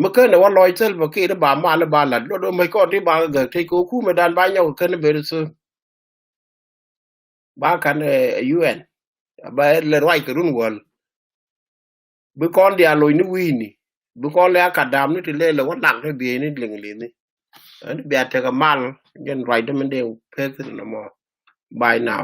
Speaker 1: ma ke ne wa loy sel ba ke ba ma la ba la do me ko ti ba ga ti ko ku me dan ba nya ko ne be su ba kan UN ba le roi ke run wol bu kon dia lo ni wini bu kon le ka dam ni ti le wa lang ke bi ni ling li ni an bi ate ka mal gen roi de men de pe no mo by now